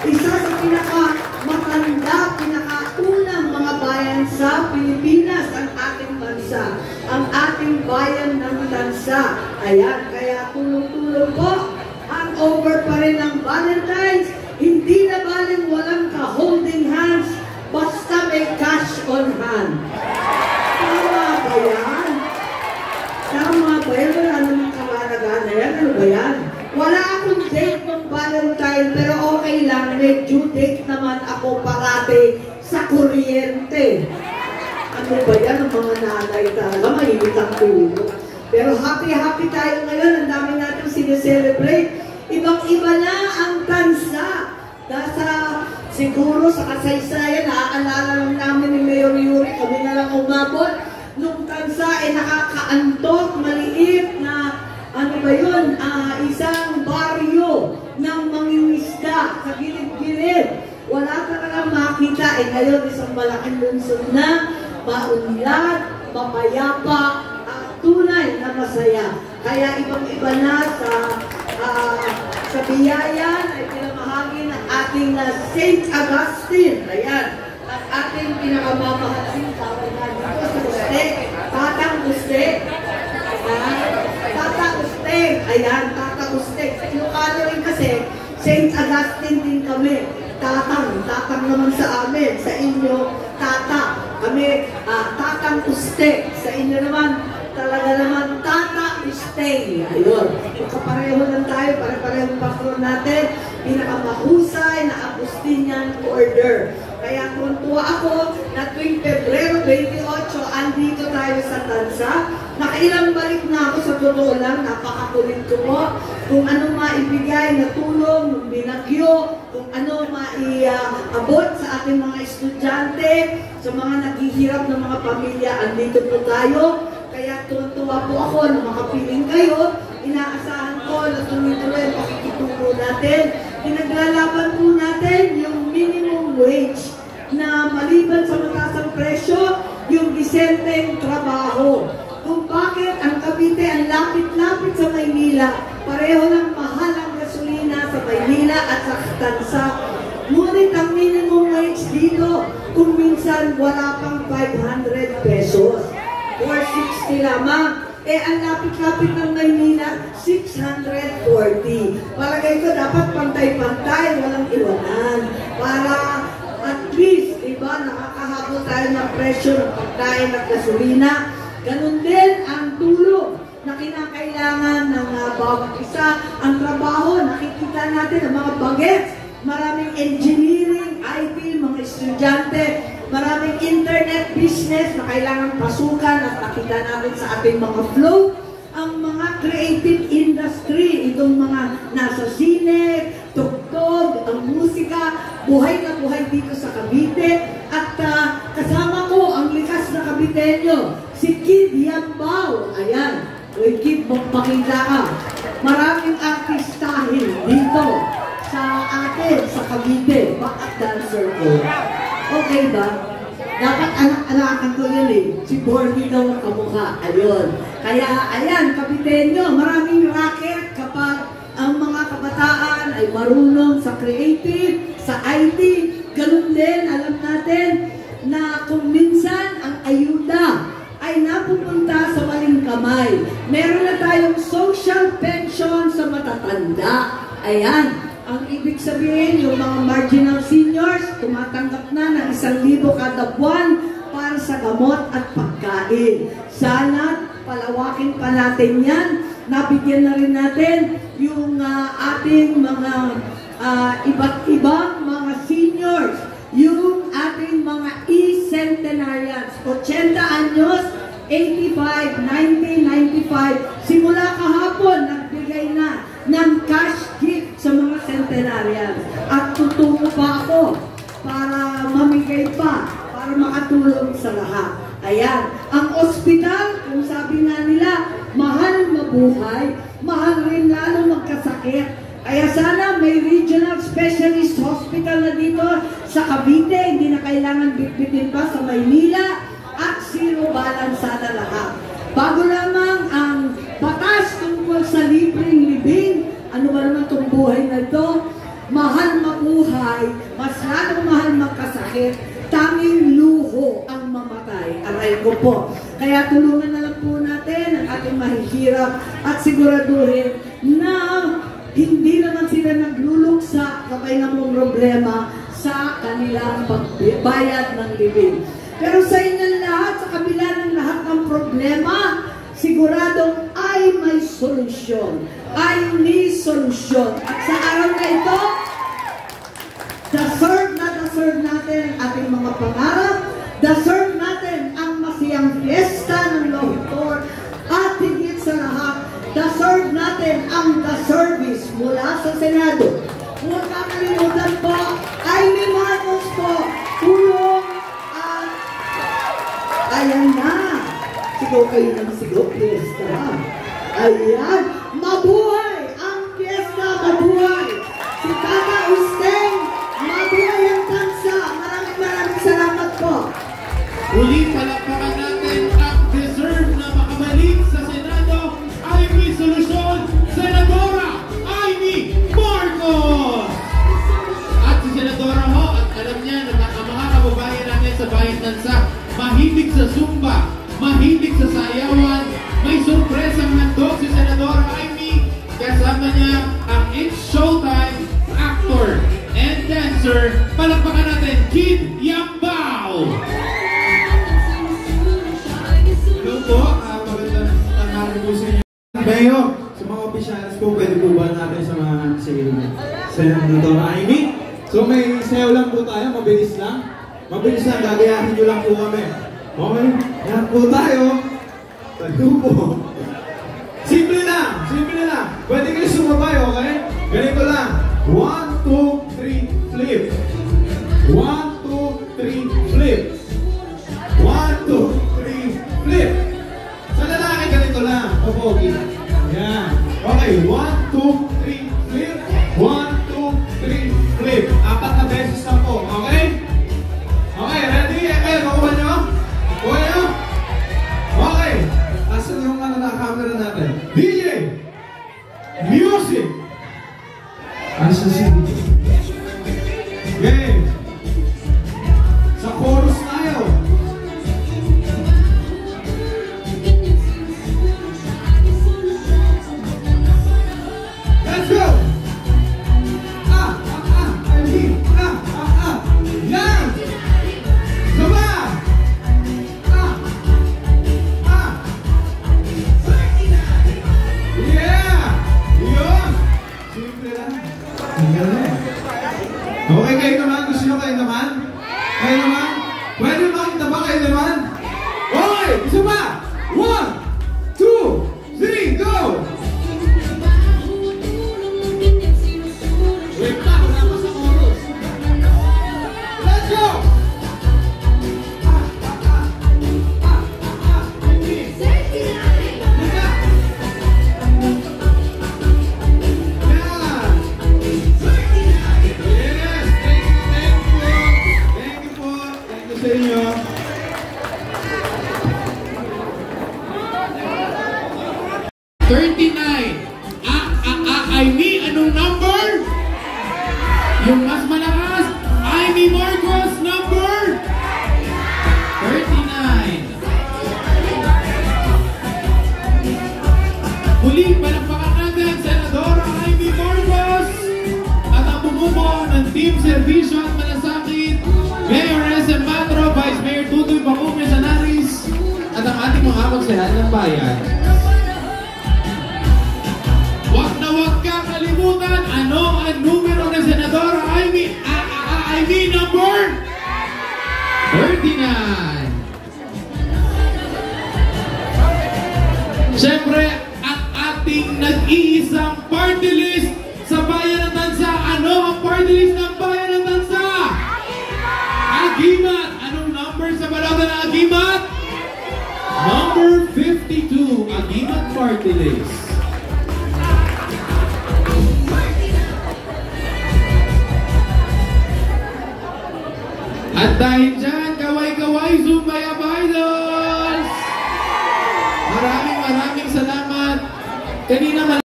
Isa sa pinaka-matanda, pinaka-unang mga bayan sa Pilipinas, ang ating bansa, ang ating bayan ng Tansa. Ayan, kaya tulong-tulong po. Hangover pa rin ang Valentine's, hindi na baling walang ka-holding hands, basta may cash on hand. Tama ba yan? Tama ba yan? Wala namang kamalagaan na yan. Ano ba yan? Wala akong date ng Valentine, pero okay lang, may due date naman ako parati sa kuryente. Ano ba yan? Ang mga nanay talaga, mahilig ang tulog. Pero happy-happy tayo ngayon. Ang dami natin sineselebrate. Ibang-iba na ang tansa. Siguro sa kasaysayan, naaalala lang namin ni Mayor Yuri, kami na lang umabot. Nung tansa ay nakakaantok, maliit na, ano ba yun, isang baryo ng mangingisda sa gilid-gilid. Wala talagang makita. Ngayon, isang malaking lungsod na, maunlad, mapayapa, tunay na masaya. Kaya ibang-iba na sa biyayan ay pinamahagi ng ating St. Augustine. Ayan, ang ating pinakamamahaling tawag na dito sa Uste. Tatang Uste. Tata Uste. Ayan, Tata Uste. Sa Ilocano rin kasi, St. Augustine din kami. Tatang naman sa amin. Sa inyo, Tata. Kami, Tatang Uste. Sa inyo naman, talaga naman, Tata Usteng. Ayun. Kapareho lang tayo, pare-pareho patron natin. Pinakamahusay na Agustinian Order. Kaya tuwa ako na tuwing Pebrero 28, andito tayo sa Tansa. Nakailang balik na ako sa totoo lang, napakakulit ko po. Kung ano maibigay na tulong, binagyo, kung ano maiabot sa ating mga estudyante, sa mga naghihirap ng mga pamilya, andito po tayo. Kaya tuwa po ako na makapiling kayo. Inaasahan ko na tuloy-tuloy ang pakikitulong natin. Pinaglalaban po natin yung minimum wage na maliban sa mataas ang presyo, yung disenteng trabaho. Kung bakit ang Cavite ang lapit-lapit sa Maynila, pareho lang mahal ang gasolina sa Maynila at sa Tansa. Ngunit ang minimum wage dito, kung minsan wala pang 500 pesos. 460 lamang. Ang lapit-lapit ng Maynila, 640. Palagay ko dapat pantay-pantay, walang iwanan. Para at least, diba, nakakahabol tayo ng presyo ng pagkain at gasolina. Ganun din ang tulong na kinakailangan ng bawat isa. Ang trabaho, nakikita natin ang mga bagets. Maraming engineering, IT, mga estudyante, maraming internet business na kailangan pasukan at nakita natin sa ating mga flow. Ang mga creative industry, itong mga nasa sine, tugtog, ang musika, buhay na buhay dito sa Cavite. At kasama ko ang likas na Caviteño, si Kid Yambao. Ayan, Kid, magpakita ka. Maraming artistahin dito sa atin, sa Cavite, backup dancer ko. Okay ba? Dapat anak-anakan ko yun eh. Si Bordy daw ang kamukha. Ayun. Kaya, ayan, Caviteño, maraming racket kapag ang mga kabataan ay marunong sa creative, sa IT. Ganun din, alam natin na kung minsan ang ayuda ay napupunta sa maling kamay. Meron na tayong social pension sa matatanda. Ayan. Ang ibig sabihin, yung mga marginal seniors, tumatanggap na ng 1,000 kada buwan para sa gamot at pagkain. Sana palawakin pa natin yan. Nabigyan na rin natin yung ating mga iba't ibang mga seniors. Yung ating mga e-centenarians. 80 anyos, 85, 90, 95. Simula kahapon, nagbigay na ng cash gift sa mga centenarians. At tutungo pa ako para mamigay pa, para makatulong sa lahat. Ayan. Ang ospital, kung sabi nga nila, mahal mabuhay, mahal rin lalo magkasakit. Kaya sana may regional specialist hospital na dito sa Cavite, hindi na kailangan bitbitin pa sa Maynila, at zero balance sana lahat. Bago lamang ang batas tungkol sa libreng libing, ano ba naman itong buhay na ito? Mahal mabuhay, mas lalong mahal magkasakit, tanging luho ang mamatay. Aray ko po. Kaya tulungan na lang po natin ang ating mahihirap at siguraduhin na hindi naman sila nagluluksa kapay na mong problema sa kanilang pagbayad ng libing. Pero sa inyong lahat, sa kabila ng lahat ng problema, siguradong ay may solusyon. Ay may solusyon. At sa araw na ito, deserve natin ang ating mga pangarap, deserve natin ang masiyang fiesta ng Lohitor, at higit sa lahat, deserve natin ang the service mula sa Senado. Huwag kakalimutan po, Amy Marcos po, tulong at ayan na. Sigaw kayo ng sigaw, fiesta. Ayan, mabuhay ang fiesta, mabuhay. Si Tata Usteng, mabuhay ang Tansa. Maraming salamat po. Uli palakpakan natin ang deserve na makabalik sa Senado, Amy Solusyon, Senadora Amy Marcos! At si Senadora ho, at alam niya na ang mga kababayan natin sa bayan Tansa, mahilig sa Zumba, mahilig sa sayawan, may sorpresang handog si Senadora Amy, kasama niya ang It's Showtime actor and dancer. Palakpakan natin, Kid Yambao! Hello po, magandang tanghali po sa inyo. Senator Amy. So may sayaw lang po tayo, mabilis lang. Mabilis lang, gagayahin nyo lang po kami. Okay? Yan po tayo. Talupo. Simple lang, simple lang. Pwede kayo sumabay, okay? Ganito lang. 1, 2, 3, flip. 1, 2, 3, flip. 1, 2, 3, flip. Sa lalaki, ganito lang. Kapogi. Yan. Okay, 1, 2, 3, flip. 1, 2, 3, flip. 4 na beses lang po, okay? Okay, ready? Okay, makuha nyo? Kuha nyo? Okay. Asan yung camera natin? DJ! Music! Asan si DJ? Game! Sa chorus tayo! Let's go! Yan! Sama! Yeah! Yun! Simple lang. Okay, kayo naman? Gusto nyo kayo naman? Kayo naman? Pwede makita ba kayo naman? Okay! Isa pa! 1, 2, 3, go! Wait pa! Wala pa sa chorus. Let's go! Sa inyo. 39. I mean, anong number? Yung mas malakas, I mean Marcos number 39. Muli, palakpakan natin, Senadora Amy Marcos at ang bumubuo ng Team Servisyo at Malasakit, Mayor SM Matro, Vice Mayor Tutoy Bacume Sanaris, at ang ating mga kagsahal ng bayan. Huwag kang kalimutan, ano ang numero ng Senadora Amy? Amy number 39. Siyempre, ang ating nag-iisang party list sa Bayan ng Tansa. Ano ang party list ng Bayan ng Tansa? Agimat! Anong number sa balota ng Agimat? Number 52, Agimat party list. At dahil dyan, kaway-kaway, Zumbaya Idols! Maraming salamat. Kanina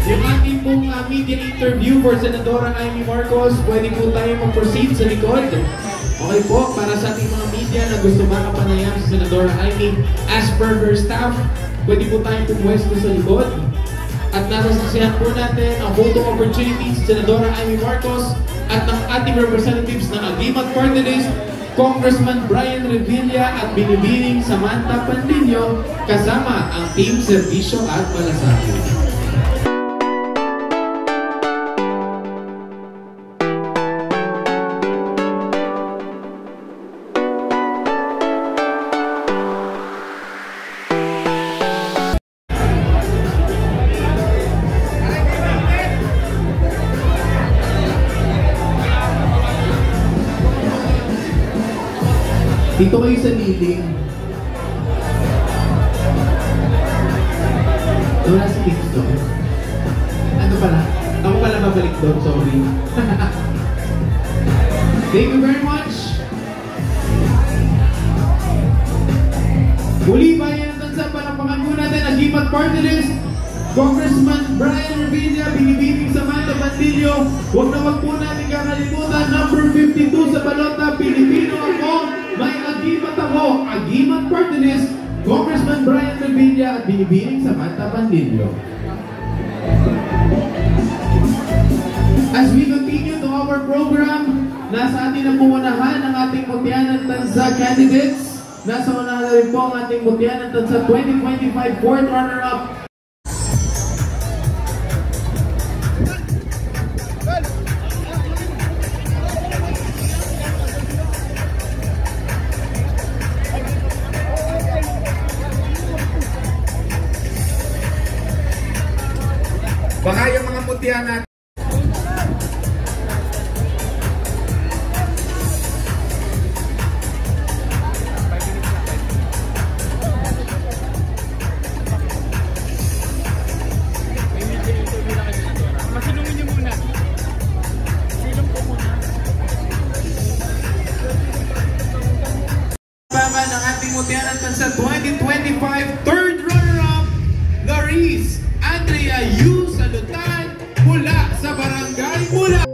yung ating pong media interview for Senadora Amy Marcos, pwede po tayo mag-proceed sa likod. Okay po, para sa ating mga media na gusto makapanayam sa Senadora Amy, as per her staff, pwede po tayong pumwesto sa likod. At nasasaksihan po natin ang photo opportunities sa Senadora Amy Marcos at ng ating representatives ng Agimat Party List, Congressman Brian Revilla at Binibining Samantha Pandillo, kasama ang Team Servisyo at Malasakit. Dito kayo sa meeting. Wala si Kings doon. Ano pala? Ako pala babalik doon, sorry. Thank you very much. Muli Bayan ng Tansa, palakpakan po natin ang Agimat Party List, Congressman Brian Revilla, Binibining Samantha Pandillo. Huwag po natin kakalimutan, number 52 sa balota, Pilipino ako, may Agimat ako, Agimat Party List, Congressman Brian Revilla at Binibining Samantha Pandillo. As we continue to our program, nasa atin ang pumunahan ng ating Mutianan Tansa candidates. nasa unahan na rin po ang ating mutyan at sa 2025 fourth runner-up. Baka yung mga mutya natin. Masilungin niyo muna. Silong po muna. Baba ng ating mutyanan sa 2025 third runner-up, Laris Andrea Yu Salutan mula sa Barangay Mula.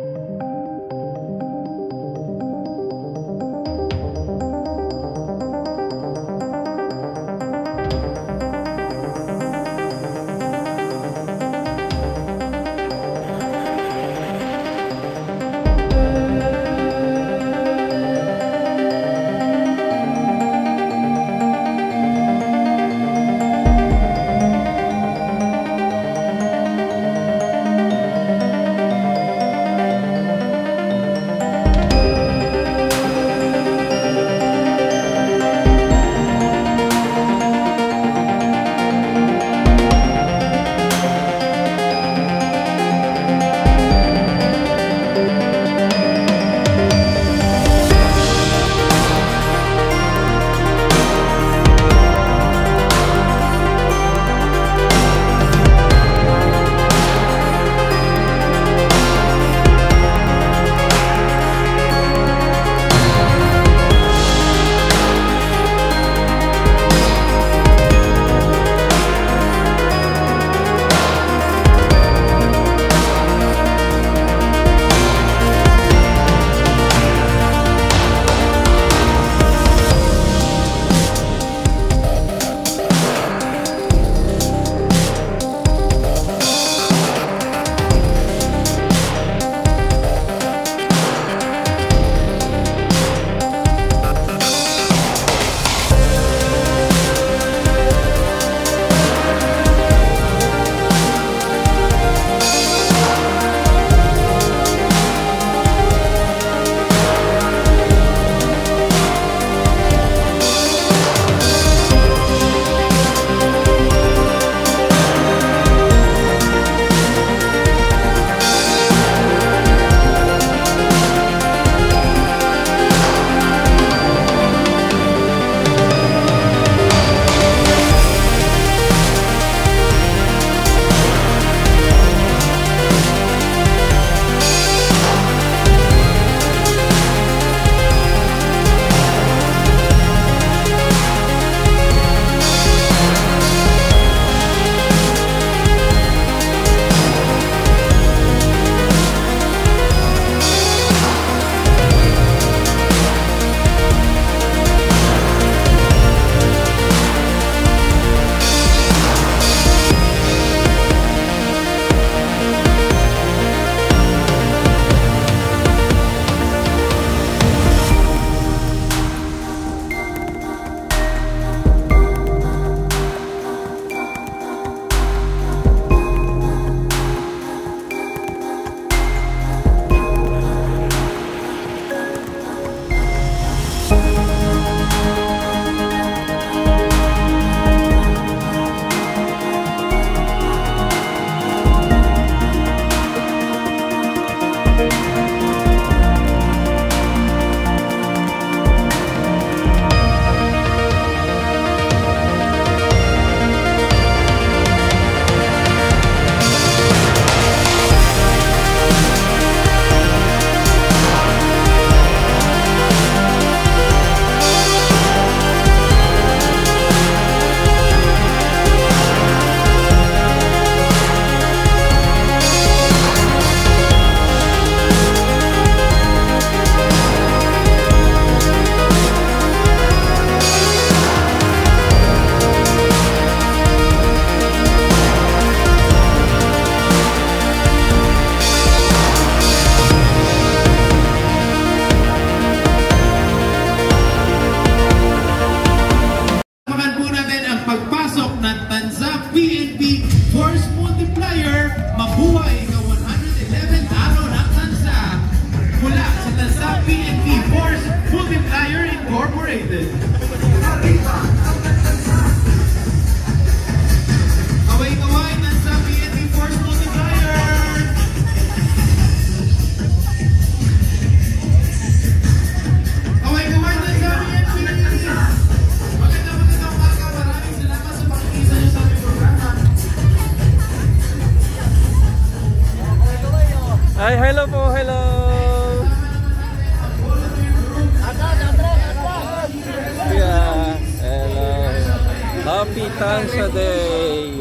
Happy Tansa Day!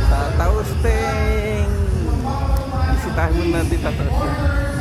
Tatausteng! Bisitahin mo natin Tatausteng.